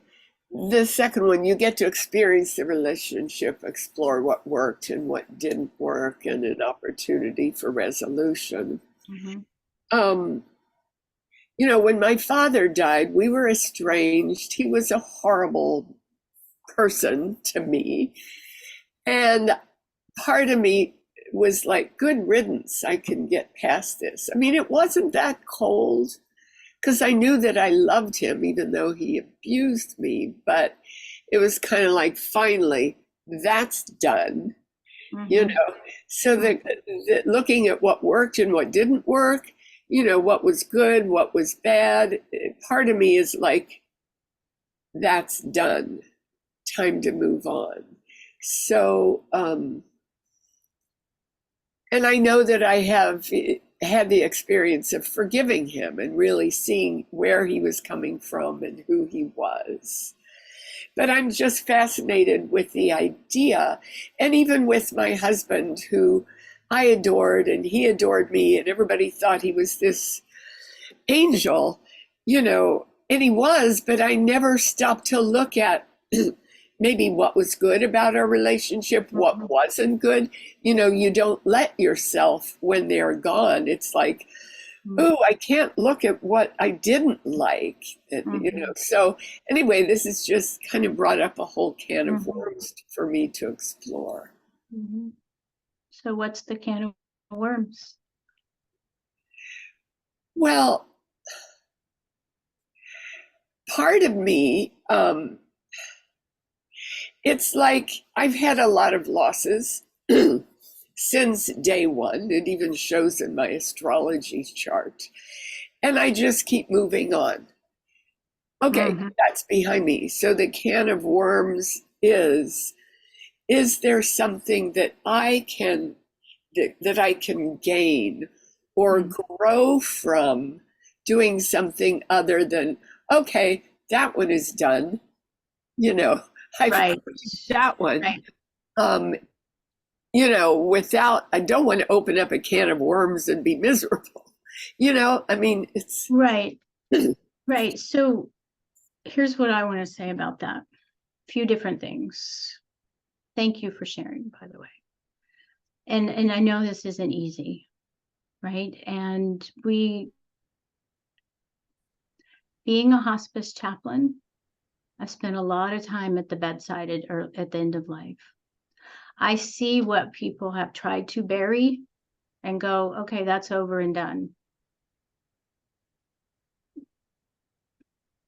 the second one, you get to experience the relationship, explore what worked and what didn't work, and an opportunity for resolution. Mm-hmm. When my father died, we were estranged. He was a horrible person to me. And part of me was like, good riddance, I can get past this. I mean, it wasn't that cold because I knew that I loved him, even though he abused me. But it was kind of like, finally, that's done, Mm-hmm. So that looking at what worked and what didn't work, what was good, what was bad, part of me is like, that's done, time to move on. So, and I know that I have had the experience of forgiving him and really seeing where he was coming from and who he was. But I'm just fascinated with the idea, and even with my husband, who I adored and he adored me, and everybody thought he was this angel, and he was, but I never stopped to look at maybe what was good about our relationship, what wasn't good. You don't let yourself, when they're gone, it's like, oh, I can't look at what I didn't like, So anyway, this has just kind of brought up a whole can of worms for me to explore. Mm-hmm. So what's the can of worms? Well, part of me, it's like I've had a lot of losses since day one. It even shows in my astrology chart. And I just keep moving on. Okay, that's behind me. So the can of worms is there something that I can gain or grow from doing something other than, okay, that one is done. I've Right. that one. Right. Without, I don't want to open up a can of worms and be miserable. I mean, it's right. Right. So here's what I want to say about that. A few different things. Thank you for sharing, by the way. And I know this isn't easy, right? And being a hospice chaplain, I spent a lot of time at the bedside at the end of life. I see what people have tried to bury and go, okay, that's over and done.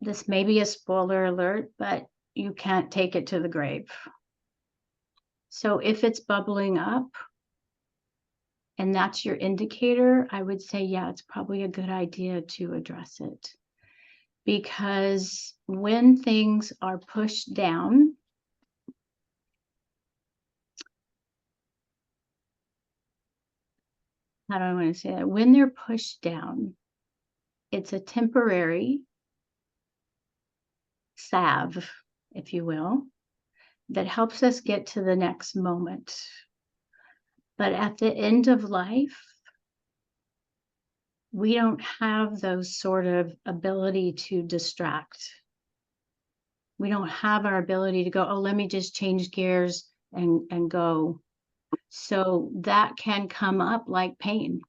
This may be a spoiler alert, but you can't take it to the grave. So if it's bubbling up and that's your indicator, I would say, yeah, it's probably a good idea to address it. Because when things are pushed down, how do I want to say that? When they're pushed down, it's a temporary salve, if you will, that helps us get to the next moment. But at the end of life, we don't have those sort of ability to distract. We don't have our ability to go, oh, let me just change gears and go. So that can come up like pain.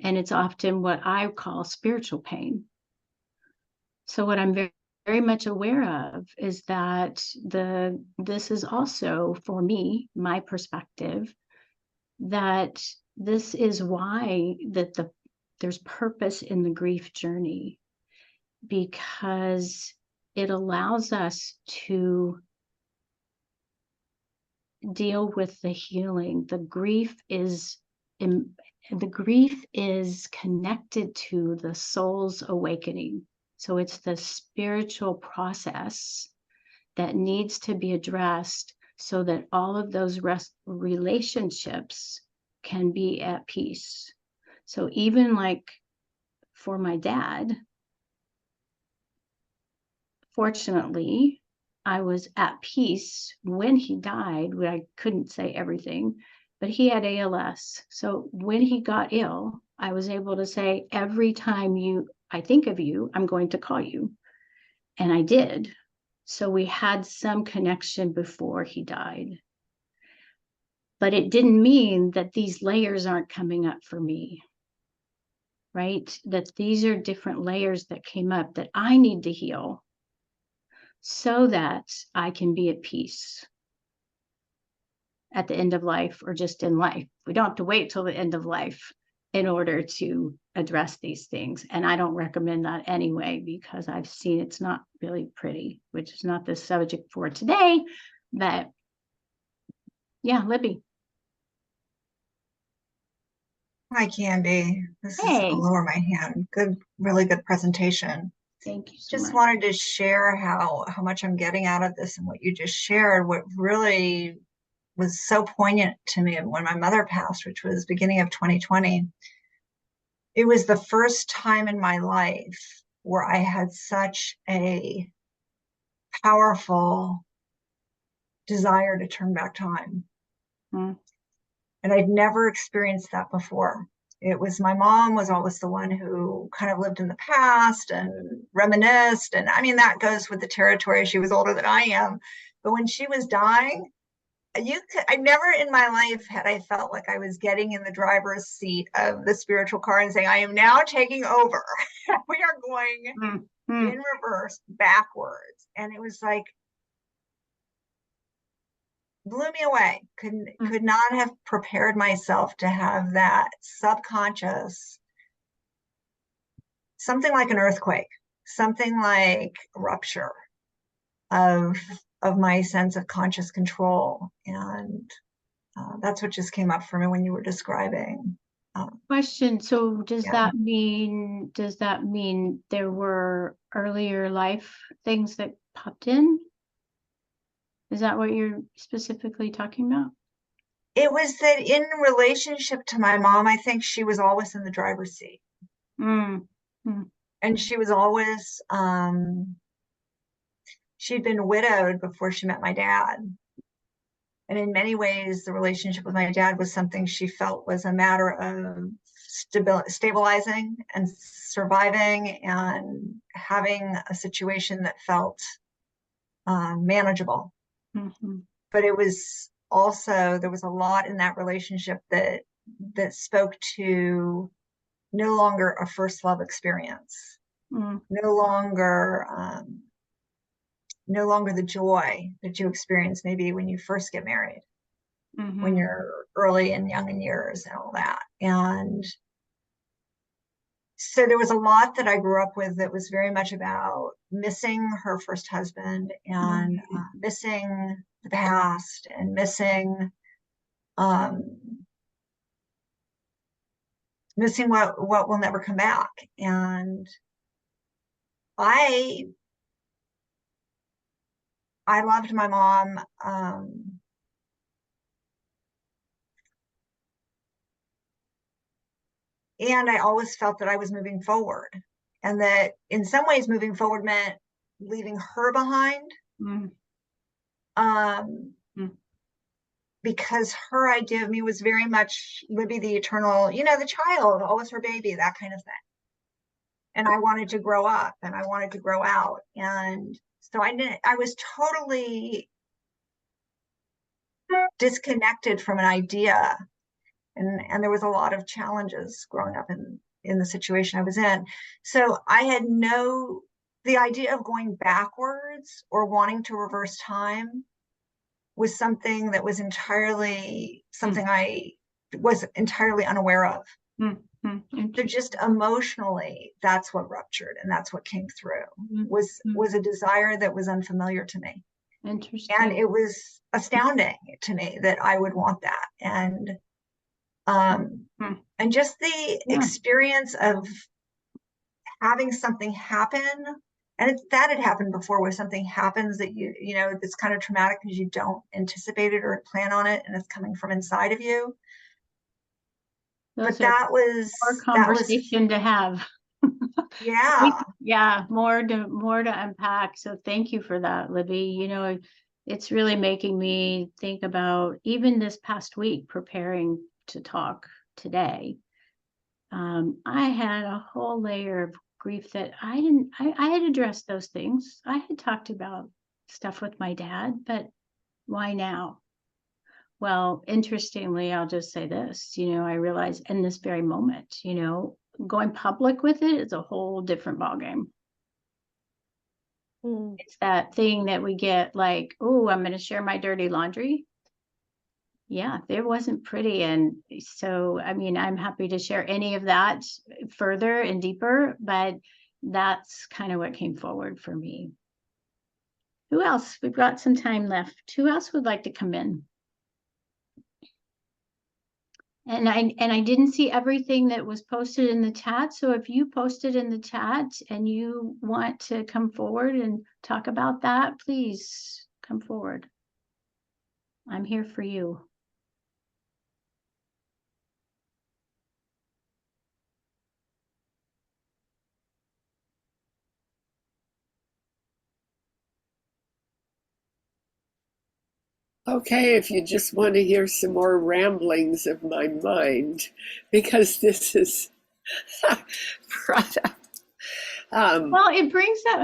And it's often what I call spiritual pain. So what I'm very, very much aware of is that this is also, for me, my perspective, that this is why there's purpose in the grief journey, because it allows us to deal with the healing. The grief is connected to the soul's awakening. So it's the spiritual process that needs to be addressed so that all of those relationships can be at peace. So even like for my dad, fortunately, I was at peace when he died. I couldn't say everything, but he had ALS. So when he got ill, I was able to say, every time I think of you, I'm going to call you. And I did. So we had some connection before he died. But it didn't mean that these layers aren't coming up for me, right? That these are different layers that came up that I need to heal so that I can be at peace at the end of life or just in life. We don't have to wait till the end of life in order to address these things. And I don't recommend that anyway, because I've seen it's not really pretty, which is not the subject for today. But yeah, Libby. Hi, Candy. This is, Hey. I'll lower my hand. Good, really good presentation. Thank you so Just much. wanted to share how much I'm getting out of this and what you just shared. What really was so poignant to me when my mother passed, which was beginning of 2020. It was the first time in my life where I had such a powerful desire to turn back time. Mm. And I'd never experienced that before. It was, my mom was always the one who kind of lived in the past and reminisced. And I mean, that goes with the territory. She was older than I am. But when she was dying, I never in my life had I felt like I was getting in the driver's seat of the spiritual car and saying, I am now taking over. We are going in reverse backwards. And it was like, blew me away. Could not have prepared myself to have that subconscious, something like an earthquake, something like a rupture of my sense of conscious control. And that's what just came up for me when you were describing. Question. So does Yeah. that mean there were earlier life things that popped in? Is that what you're specifically talking about? It was that in relationship to my mom, I think she was always in the driver's seat. And she was always, she'd been widowed before she met my dad. And in many ways, the relationship with my dad was something she felt was a matter of stabilizing and surviving and having a situation that felt manageable. But it was also, there was a lot in that relationship that spoke to no longer a first love experience, no longer the joy that you experience maybe when you first get married. when you're early and young in years and all that. And so there was a lot that I grew up with that was very much about missing her first husband and missing the past and missing missing what will never come back. And I loved my mom. And I always felt that I was moving forward, and that in some ways moving forward meant leaving her behind. Because her idea of me was very much Libby the eternal, the child, always her baby, that kind of thing. And I wanted to grow up and I wanted to grow out. And so I was totally disconnected from an idea. And there was a lot of challenges growing up in the situation I was in. So I had the idea of going backwards or wanting to reverse time was something that was entirely something I was entirely unaware of. So just emotionally, that's what ruptured, and that's what came through was a desire that was unfamiliar to me. Interesting. And it was astounding to me that I would want that. And just the experience of having something happen, and that had happened before, where something happens that that's kind of traumatic because you don't anticipate it or plan on it, and it's coming from inside of you. But that was more conversation to have. Yeah. More to unpack. So thank you for that, Libby. It's really making me think about even this past week preparing to talk today. I had a whole layer of grief that I had addressed those things. I had talked about stuff with my dad, but why now? Well, interestingly, I'll just say this, I realize in this very moment, going public with it is a whole different ballgame. It's that thing that we get like, oh, I'm going to share my dirty laundry. Yeah, it wasn't pretty. And so, I'm happy to share any of that further and deeper, but that's kind of what came forward for me. Who else? We've got some time left. Who else would like to come in? And I didn't see everything that was posted in the chat. So if you posted in the chat and you want to come forward and talk about that, please come forward. I'm here for you. Okay, if you just want to hear some more ramblings of my mind, because this is brought up. Well, it brings up,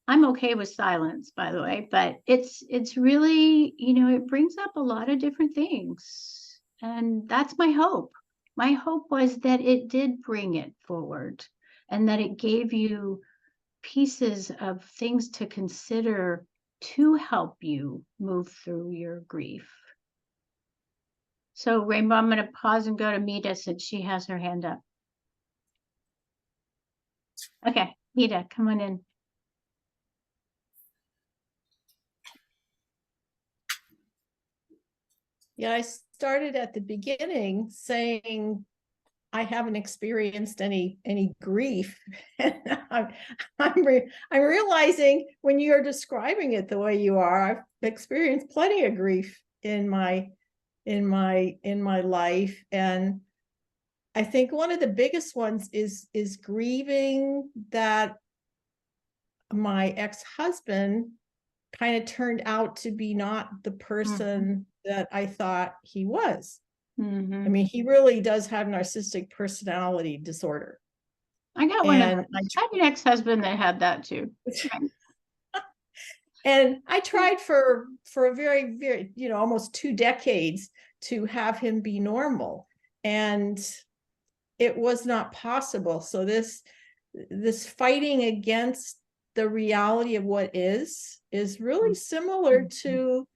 I'm okay with silence, by the way, but it's really, it brings up a lot of different things. And that's my hope. My hope was that it did bring it forward and that it gave you pieces of things to consider to help you move through your grief. So Rainbow, I'm going to pause and go to Mita since she has her hand up. Okay, Mita, come on in. Yeah, I started at the beginning saying I haven't experienced any grief. I'm realizing when you're describing it the way you are, I've experienced plenty of grief in my life, and I think one of the biggest ones is grieving that my ex-husband kind of turned out to be not the person that I thought he was. He really does have narcissistic personality disorder. I got one of them. I had an ex-husband that had that too. And I tried for a very, very, almost 2 decades to have him be normal, and it was not possible. So this fighting against the reality of what is really similar to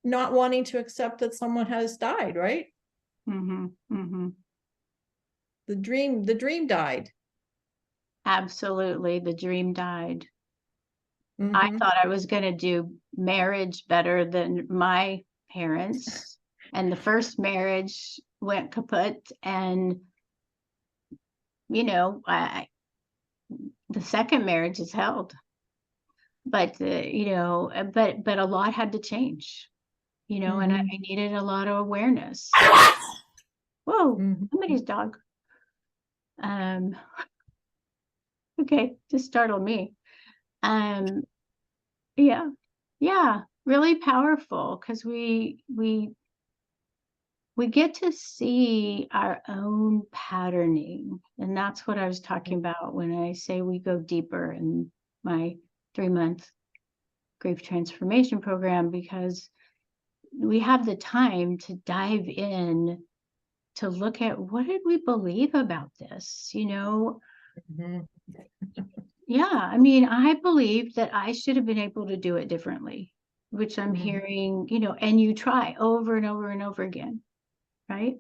not wanting to accept that someone has died, right? Mm-hmm. Mm-hmm. The dream died. Absolutely. The dream died. I Mhm. thought I was going to do marriage better than my parents. And the first marriage went kaput. And, you know, the second marriage is held. But, you know, but a lot had to change, you know, and I Mhm. needed a lot of awareness. Whoa, Mhm. somebody's dog. Okay, just startled me. Um, yeah, yeah, really powerful because we get to see our own patterning, and that's what I was talking about when I say we go deeper in my 3-month grief transformation program, because we have the time to dive in to look at what did we believe about this, you know. Mhm. Yeah, I mean, I believe that I should have been able to do it differently, which I'm Mhm. hearing, you know, and you try over and over and over again, right?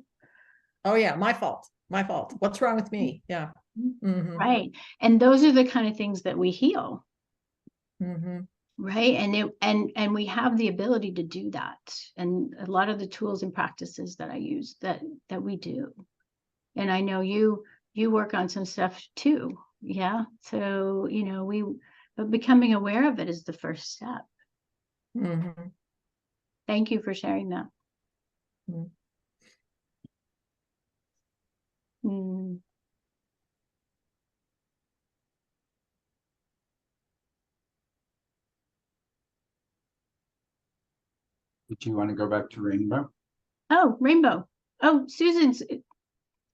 Oh yeah, my fault. My fault. What's wrong with me? Yeah. Mhm. Right. And those are the kind of things that we heal, Mhm. right? And we have the ability to do that. And a lot of the tools and practices that I use that we do. And I know you work on some stuff too. Yeah. So, you know, but becoming aware of it is the first step. Mhm. Thank you for sharing that. Mhm. Mm. Do you want to go back to Rainbow? Oh, Rainbow. Oh, Susan's. Is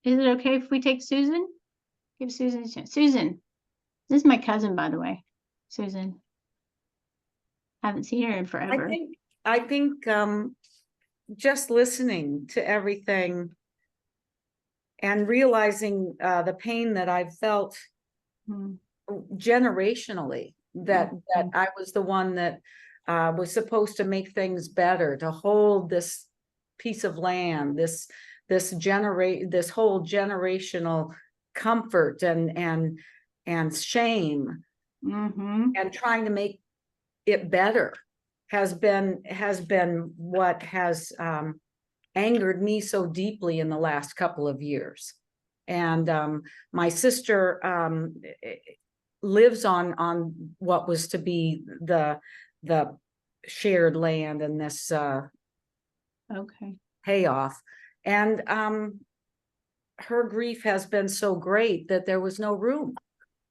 it okay if we take Susan? Give Susan a chance. Susan, this is my cousin, by the way. Susan. Haven't seen her in forever. I think just listening to everything and realizing the pain that I've felt Mm. generationally, that I was the one that was supposed to make things better, to hold this piece of land, this whole generational comfort and shame, Mm-hmm. and trying to make it better has been what has angered me so deeply in the last couple of years. And my sister lives on what was to be the shared land and this Okay. payoff. And her grief has been so great that there was no room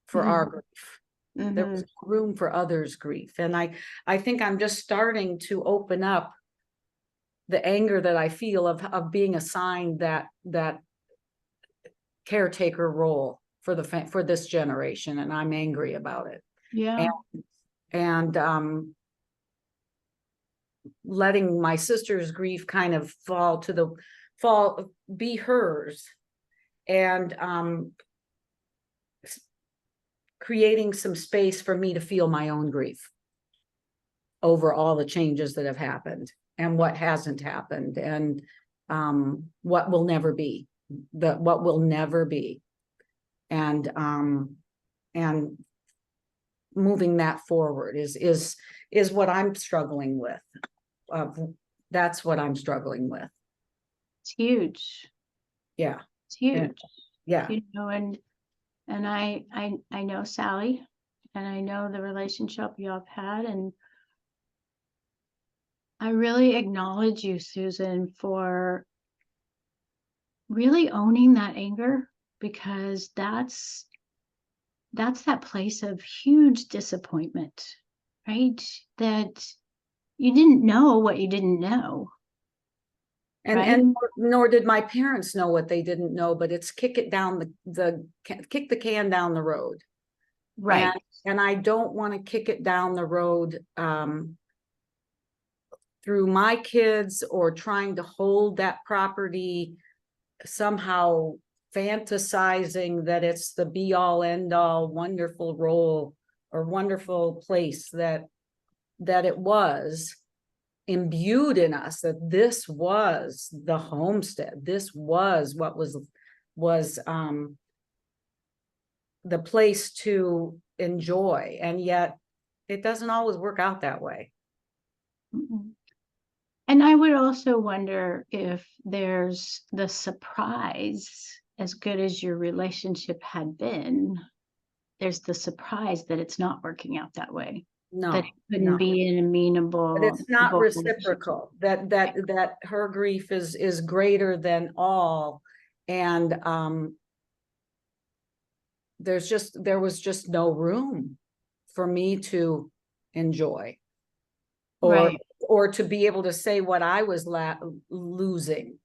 for our grief. There was no room for others' grief. And I think I'm just starting to open up the anger that I feel of being assigned that caretaker role for this generation, and I'm angry about it. Yeah. And letting my sister's grief kind of be hers, and creating some space for me to feel my own grief over all the changes that have happened and what hasn't happened, and what will never be, and moving that forward is what I'm struggling with. That's what I'm struggling with. It's huge. Yeah. It's huge. Yeah. You know, and I know Sally, and I know the relationship y'all have had, and I really acknowledge you, Susan, for really owning that anger, because that's that place of huge disappointment, right? That you didn't know what you didn't know. And right? and nor did my parents know what they didn't know, but it's kick the can down the road. Right. And I don't want to kick it down the road through my kids, or trying to hold that property, somehow fantasizing that it's the be all end all wonderful role or wonderful place that it was, imbued in us that this was the homestead. This was what was the place to enjoy. And yet it doesn't always work out that way. Mm-mm. And I would also wonder if there's the surprise, as good as your relationship had been, there's the surprise that it's not working out that way. No, That it couldn't no. be an amenable. But it's not relationship. reciprocal, that her grief is greater than all. And there was just no room for me to enjoy Right. or to be able to say what I was losing.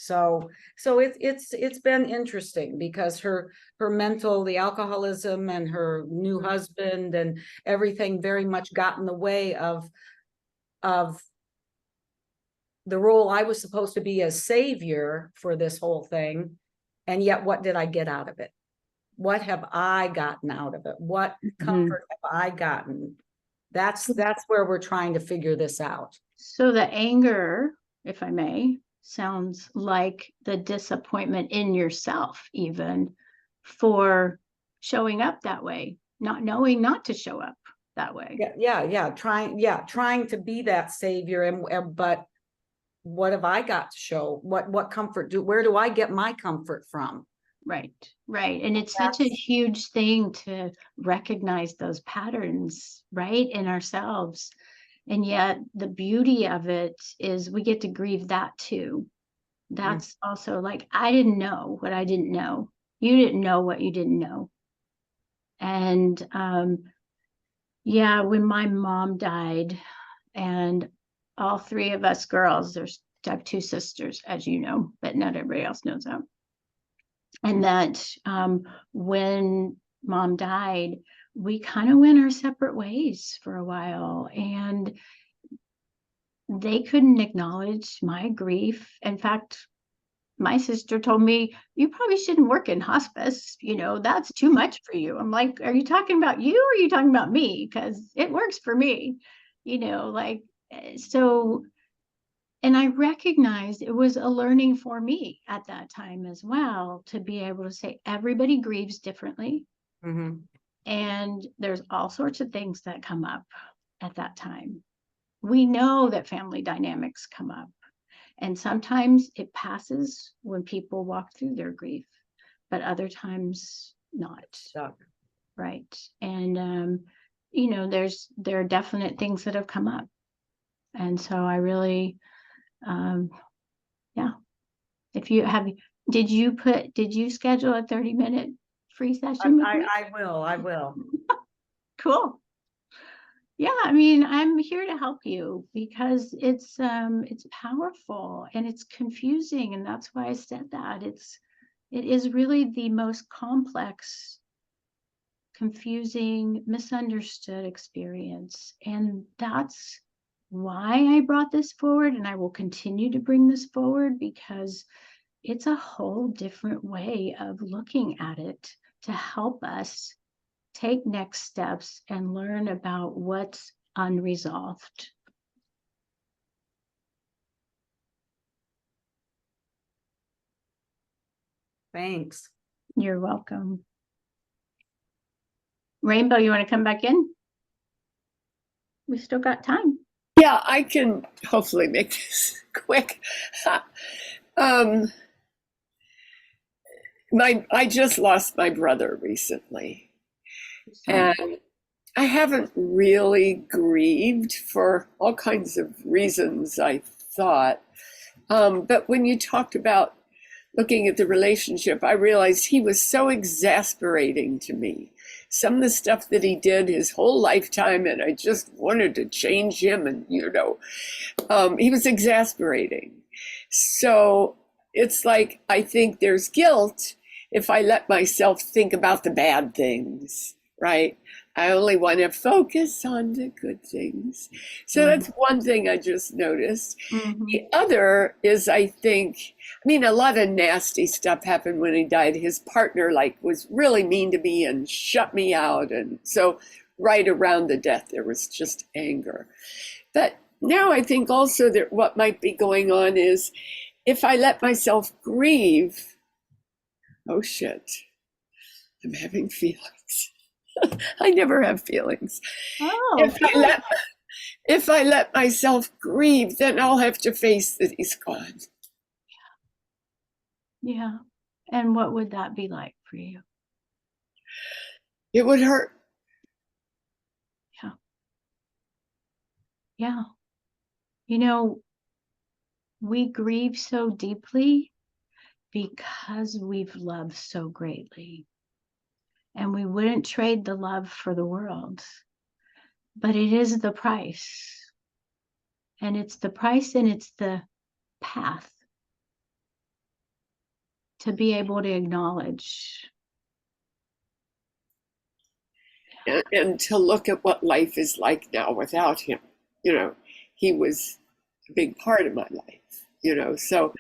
So it's been interesting because her mental, the alcoholism and her new husband and everything very much got in the way of the role I was supposed to be as savior for this whole thing. And yet, what did I get out of it? What have I gotten out of it? What comfort have I gotten? That's where we're trying to figure this out. So the anger, if I may, sounds like the disappointment in yourself, even for showing up that way, not knowing not to show up that way. Yeah. Trying to be that savior, and but what have I got to show? What comfort where do I get my comfort from? Right. And it's such a huge thing to recognize those patterns, right, in ourselves. And yet the beauty of it is we get to grieve that too. That's also like, I didn't know what I didn't know. You didn't know what you didn't know. And when my mom died, and all three of us girls, I have two sisters, as you know, but not everybody else knows that. And that when mom died, we kind of went our separate ways for a while, and they couldn't acknowledge my grief. In fact, my sister told me, you probably shouldn't work in hospice. That's too much for you. I'm like, are you talking about you or are you talking about me? Because it works for me, so. And I recognized it was a learning for me at that time as well, to be able to say everybody grieves differently. And there's all sorts of things that come up at that time. We know that family dynamics come up, and sometimes it passes when people walk through their grief, but other times not. Right. And, there are definite things that have come up. And so I really, if you have, did you schedule a 30-minute free session with me? I will. Cool. Yeah, I'm here to help you because it's powerful and it's confusing, and that's why I said that. It is really the most complex, confusing, misunderstood experience, and that's why I brought this forward, and I will continue to bring this forward because it's a whole different way of looking at it to help us take next steps and learn about what's unresolved. Thanks. You're welcome. Rainbow, you want to come back in? We still got time. Yeah, I can hopefully make this quick. I just lost my brother recently, and I haven't really grieved for all kinds of reasons, I thought. But when you talked about looking at the relationship, I realized he was so exasperating to me. Some of the stuff that he did his whole lifetime, and I just wanted to change him, and he was exasperating. So it's like, I think there's guilt if I let myself think about the bad things, right? I only want to focus on the good things. So that's one thing I just noticed. The other is, I think, a lot of nasty stuff happened when he died. His partner was really mean to me and shut me out. And so right around the death, there was just anger. But now I think also that what might be going on is if I let myself grieve, oh shit, I'm having feelings. I never have feelings. Oh, If I let myself grieve, then I'll have to face that he's gone. yeah. And what would that be like for you? It would hurt. Yeah. Yeah. You know, we grieve so deeply because we've loved so greatly. And we wouldn't trade the love for the world. But it is the price. And it's the price and it's the path to be able to acknowledge. And to look at what life is like now without him. You know, he was a big part of my life, you know, so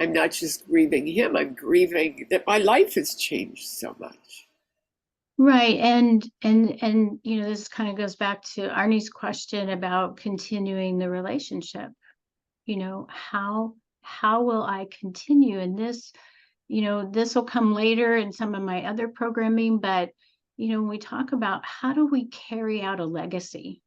I'm not just grieving him, I'm grieving that my life has changed so much. Right. And you know, this kind of goes back to Arnie's question about continuing the relationship. You know, how will I continue? And this, you know, this will come later in some of my other programming, but you know, when we talk about how do we carry out a legacy,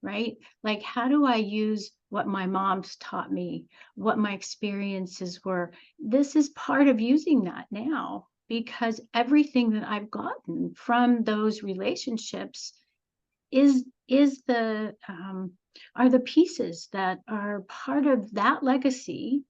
right? Like, how do I use what my mom's taught me, what my experiences were? This is part of using that now, because everything that I've gotten from those relationships is the are the pieces that are part of that legacy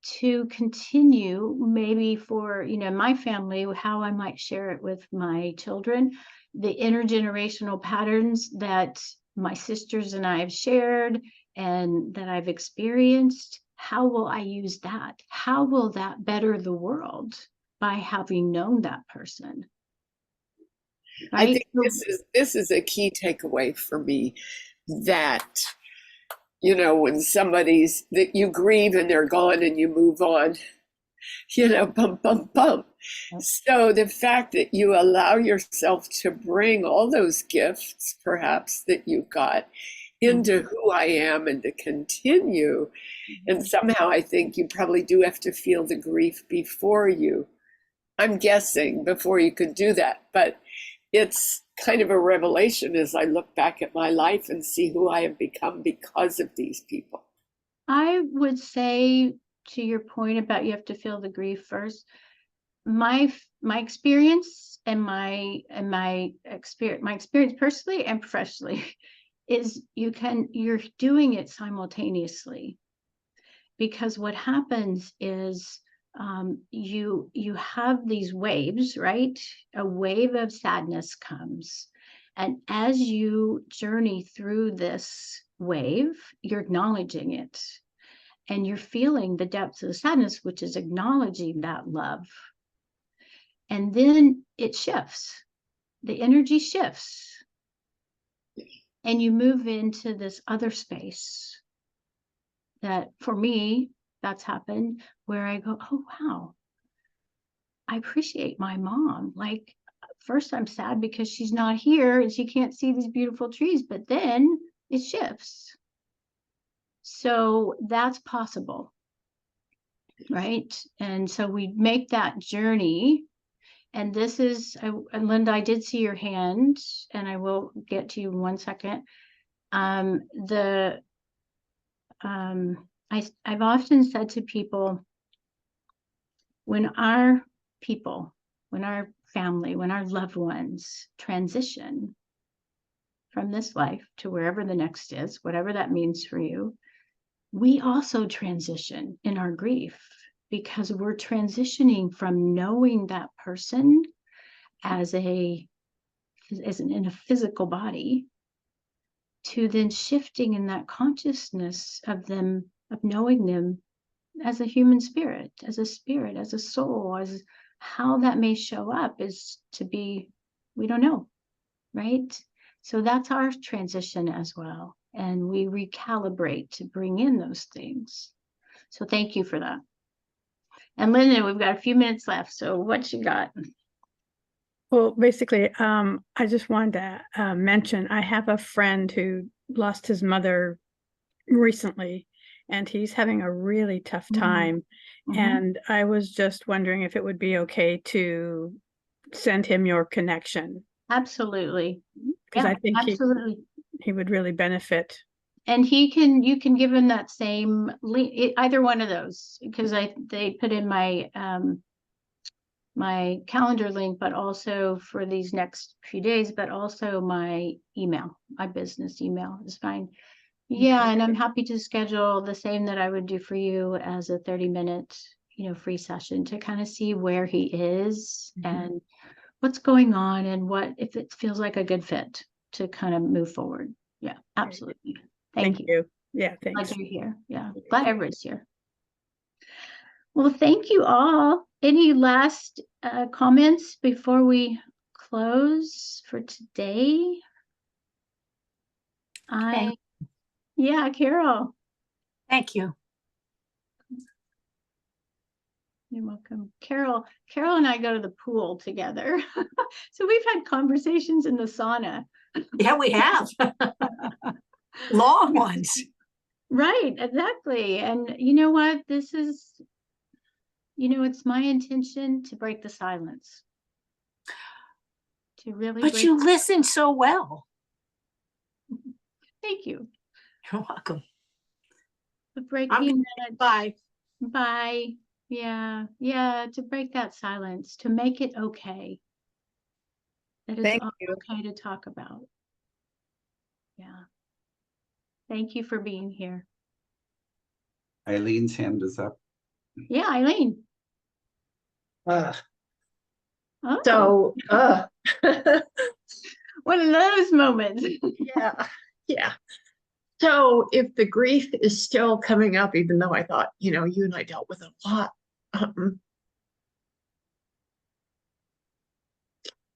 to continue, maybe for, you know, my family, how I might share it with my children, the intergenerational patterns that my sisters and I have shared and that I've experienced. How will I use that? How will that better the world by having known that person? Right? I think this is a key takeaway for me, that you know, when somebody's that you grieve and they're gone and you move on, you know, bump, bump, bump. So the fact that you allow yourself to bring all those gifts, perhaps, that you got into who I am and to continue. And somehow I think you probably do have to feel the grief before you, I'm guessing, before you could do that. But it's kind of a revelation as I look back at my life and see who I have become because of these people. I would say, to your point about you have to feel the grief first, my experience and my experience personally and professionally is you're doing it simultaneously, because what happens is you have these waves, right? A wave of sadness comes, and as you journey through this wave, you're acknowledging it and you're feeling the depths of the sadness, which is acknowledging that love. And then it shifts, the energy shifts, and you move into this other space that, for me, that's happened, where I go, oh, wow, I appreciate my mom. Like, first I'm sad because she's not here and she can't see these beautiful trees, but then it shifts. So that's possible, right? And so we make that journey. And this is, and Linda, I did see your hand, and I will get to you in 1 second. I've often said to people, when our family, when our loved ones transition from this life to wherever the next is, whatever that means for you, we also transition in our grief, because we're transitioning from knowing that person as in a physical body, to then shifting in that consciousness of them, of knowing them as a human spirit, as a soul, as how that may show up is to be, we don't know, right? So that's our transition as well. And we recalibrate to bring in those things. So thank you for that. And Linda, we've got a few minutes left. So what you got? Well, basically, I just wanted to mention I have a friend who lost his mother recently, and he's having a really tough Mhm. time. Mhm. And I was just wondering if it would be okay to send him your connection, Absolutely. because Yeah, I think absolutely. he would really benefit. And you can give him that same link, either one of those, because they put in my my calendar link, but also for these next few days, but also my email, my business email is fine. Yeah, Okay. and I'm happy to schedule the same that I would do for you as a 30-minute, free session to kind of see where he is and what's going on and what if it feels like a good fit to kind of move forward. Yeah, absolutely. Thank you. you. Yeah, Glad thanks. you're here. Yeah, glad everybody's here. Well, thank you all. Any last comments before we close for today? Yeah, Carol. Thank you. You're welcome. Carol and I go to the pool together. So we've had conversations in the sauna. Yeah, we have. Long ones. Right, exactly. And you know what? This is, it's my intention to break the silence. To really But break. you listen so well. Thank you. You're welcome. The breaking that. Bye. Bye. Yeah, to break that silence, to make it okay. That it's Thank all you. okay to talk about. Yeah. Thank you for being here. Eileen's hand is up. Yeah, Eileen. Uh, Oh, so, one of those moments. yeah. So if the grief is still coming up, even though I thought, you and I dealt with a lot,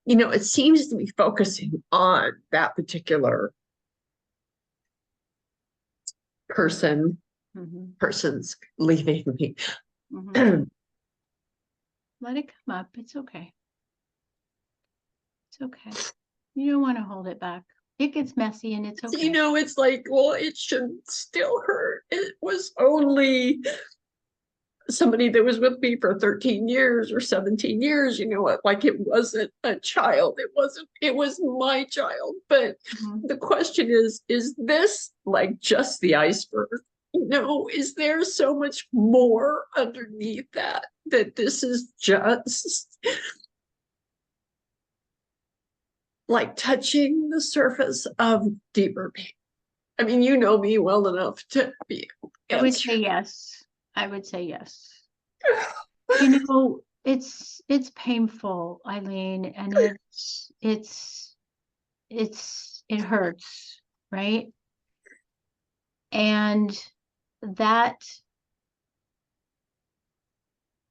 it seems to be focusing on that particular person's leaving me. Mhm. Let it come up. It's okay. It's okay. You don't want to hold it back. It gets messy and it's okay. It's like, well, it shouldn't still hurt. It was only somebody that was with me for 13 years or 17 years, like it wasn't a child. It was my child. But the question is this like just the iceberg? Is there so much more underneath that this is just like touching the surface of deeper pain? I mean, you know me well enough to be. I would say yes. I would say yes. It's painful, Eileen, and it hurts, right? And that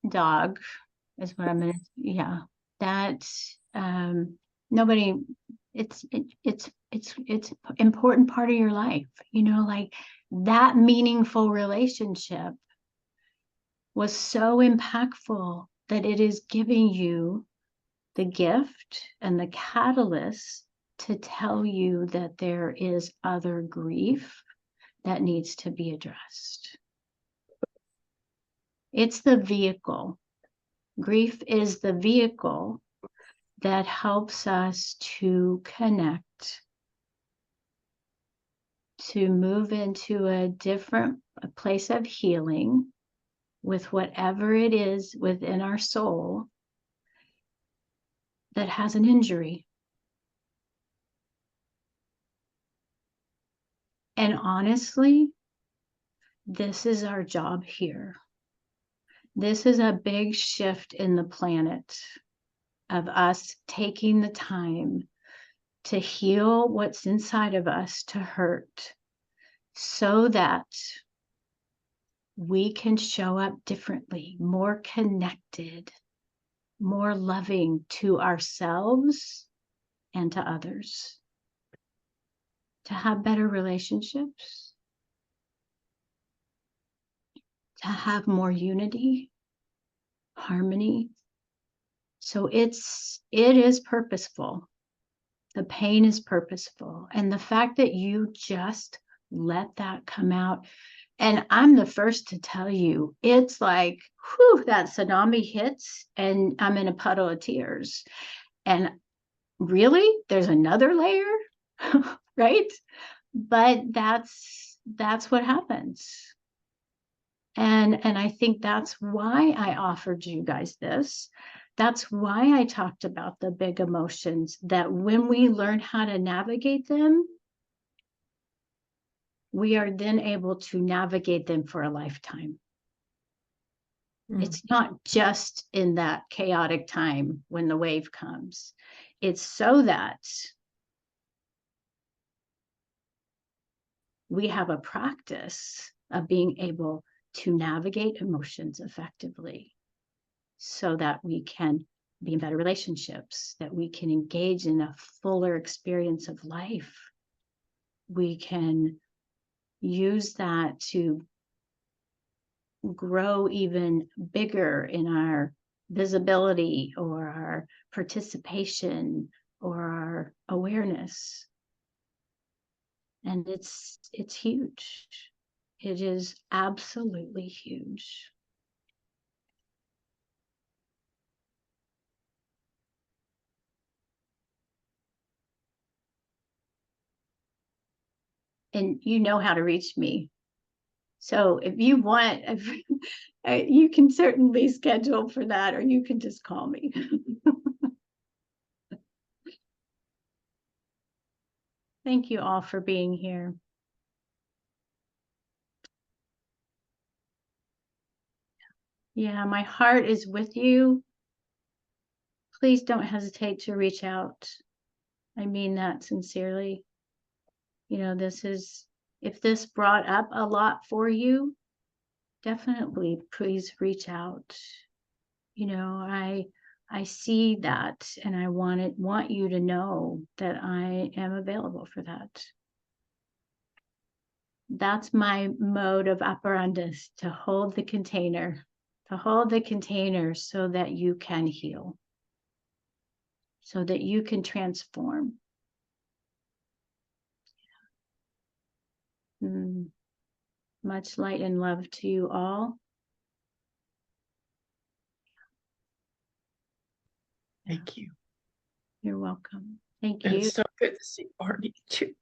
dog is what I'm gonna, that nobody, it's important part of your life, like that meaningful relationship was so impactful that it is giving you the gift and the catalyst to tell you that there is other grief that needs to be addressed. It's the vehicle. Grief is the vehicle that helps us to connect, to move into a different place of healing with whatever it is within our soul that has an injury. And honestly, this is our job here. This is a big shift in the planet of us taking the time to heal what's inside of us to hurt so that we can show up differently, more connected, more loving to ourselves and to others, to have better relationships, to have more unity, harmony, So it is purposeful. The pain is purposeful. And the fact that you just let that come out. And I'm the first to tell you, it's like, whew, that tsunami hits and I'm in a puddle of tears. And really, there's another layer, right? But that's what happens. And I think that's why I offered you guys this. That's why I talked about the big emotions, that when we learn how to navigate them, we are then able to navigate them for a lifetime. It's not just in that chaotic time when the wave comes. It's so that we have a practice of being able to navigate emotions effectively so that we can be in better relationships, that we can engage in a fuller experience of life. We can use that to grow even bigger in our visibility or our participation or our awareness. And it's huge. It is absolutely huge. And you know how to reach me. So if you want, you can certainly schedule for that, or you can just call me. Thank you all for being here. Yeah, my heart is with you. Please don't hesitate to reach out. I mean that sincerely. You know, if this brought up a lot for you, definitely please reach out. You know, I see that and I want you to know that I am available for that. That's my mode of operandus, to hold the container so that you can heal, so that you can transform. Much light and love to you all. Thank you. You're welcome. Thank And you. it's so good to see Arnie too.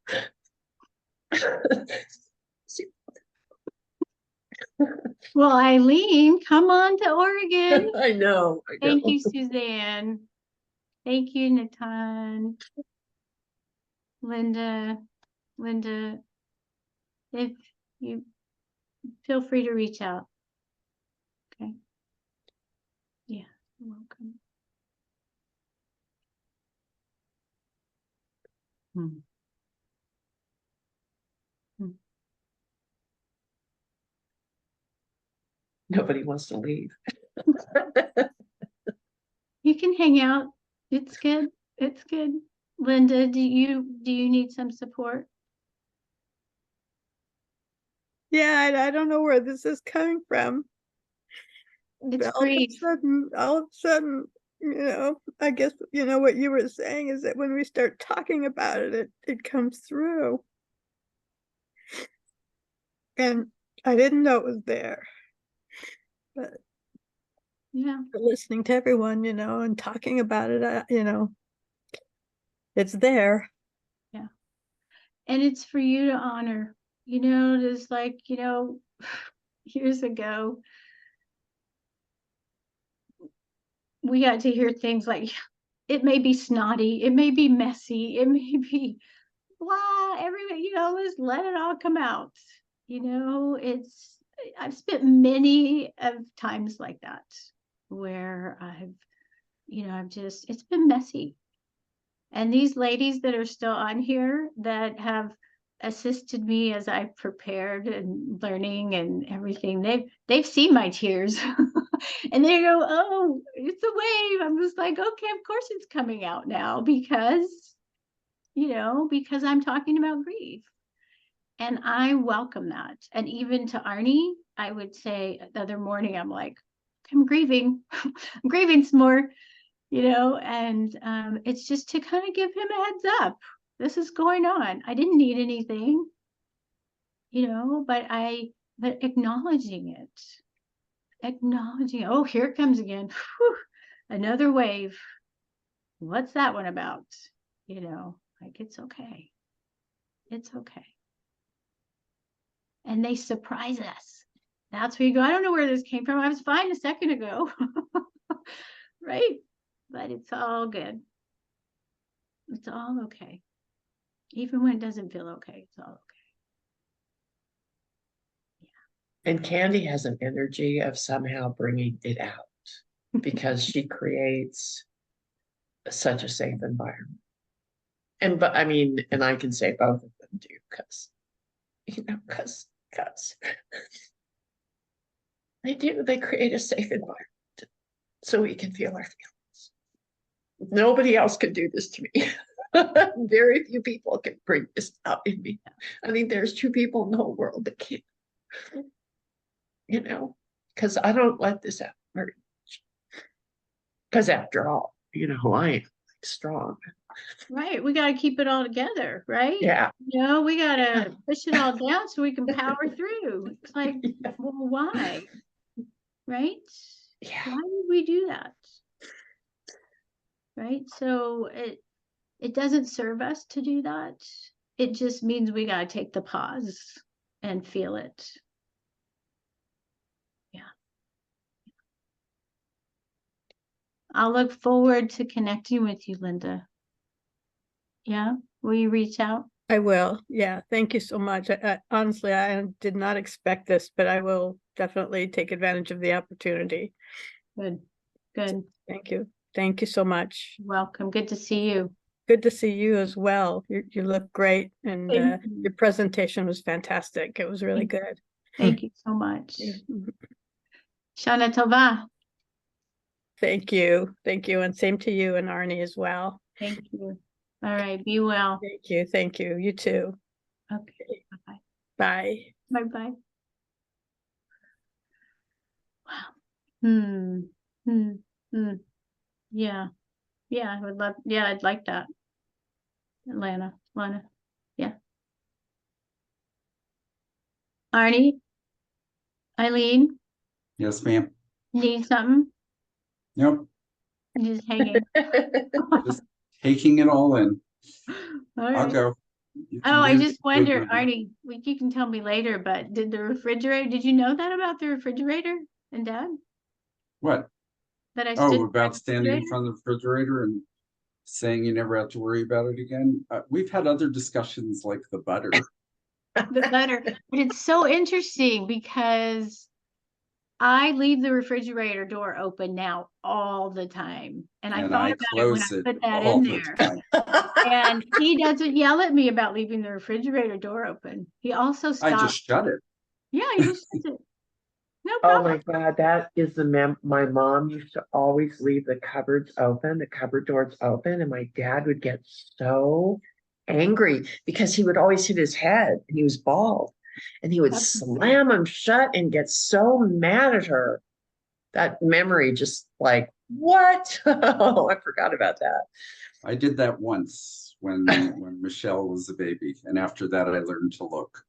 Well, Eileen, come on to Oregon. I know. Thank you, Suzanne. Thank you, Natan. Linda, if you feel free to reach out. Okay. Yeah, you're welcome. Nobody wants to leave. You can hang out. It's good. It's good. Linda, do you need some support? Yeah, I don't know where this is coming from. It's All of a grief. sudden, you know, I guess, you know, what you were saying is that when we start talking about it, it comes through. And I didn't know it was there. But yeah, listening to everyone, you know, and talking about it, you know, it's there. Yeah. And it's for you to honor. You know, just like, you know, years ago, we got to hear things like, it may be snotty, it may be messy, it may be blah, everybody, you know, just let it all come out. You know, I've spent many of times like that where it's been messy. And these ladies that are still on here that have assisted me as I've prepared and learning and everything, they've seen my tears and they go, oh, it's a wave. I'm just like, okay, of course it's coming out now because I'm talking about grief. And I welcome that. And even to Arnie, I would say the other morning, I'm like, I'm grieving. I'm grieving some more. and it's just to kind of give him a heads up. This is going on. I didn't need anything, but acknowledging it, oh, here it comes again. Whew, another wave. What's that one about? Like, it's okay. It's okay. And they surprise us. That's where you go, I don't know where this came from. I was fine a second ago. Right? But it's all good. It's all okay. Even when it doesn't feel okay, it's all okay. And Candy has an energy of somehow bringing it out because she creates such a safe environment. And I can say both of them do, because they create a safe environment so we can feel our feelings. Nobody else can do this to me. Very few people can bring this out in me. I think there's 2 people in the whole world that can. Because I don't let this out very much. Because after all, you know who I am, strong. Right. We got to keep it all together, right? Yeah. We got to push it all down so we can power through. It's like, well, why? Right? Yeah. Why would we do that? Right? So it doesn't serve us to do that. It just means we got to take the pause and feel it. Yeah. I'll look forward to connecting with you, Linda. Yeah. Will you reach out? I will. Yeah. Thank you so much. Honestly, I did not expect this, but I will definitely take advantage of the opportunity. Good. Good. Thank you. Thank you so much. Welcome. Good to see you. Good to see you as well. You look great, and Thank you. your presentation was fantastic. It was really good. Thank you so much. Shana Tova. Thank you. Thank you. And same to you and Arnie as well. Thank you. All right. Be well. Thank you. Thank you. You too. Okay. Bye-bye. Bye. Bye-bye. Wow. Yeah. Yeah, I would love, I'd like that. Lana. Yeah. Arnie? Eileen? Yes, ma'am. Need something? Yep. I'm just hanging. Just taking it all in. All I'll right. go. Oh, I just wonder, Arnie, you can tell me later, but did you know that about the refrigerator and Dad? What? That I stood About standing in front of the refrigerator and saying you never have to worry about it again. We've had other discussions like the butter. The butter. But it's so interesting because I leave the refrigerator door open now all the time. And I thought about it when I put that in there. And he doesn't yell at me about leaving the refrigerator door open. He also stopped. I just shut it. Yeah, he just shuts it. No Oh problem. my God, that is my mom used to always leave the cupboards open, the cupboard doors open, and my dad would get so angry because he would always hit his head and he was bald and he would slam them shut and get so mad at her. That memory just like, what? Oh, I forgot about that. I did that once when Michelle was a baby, and after that I learned to look.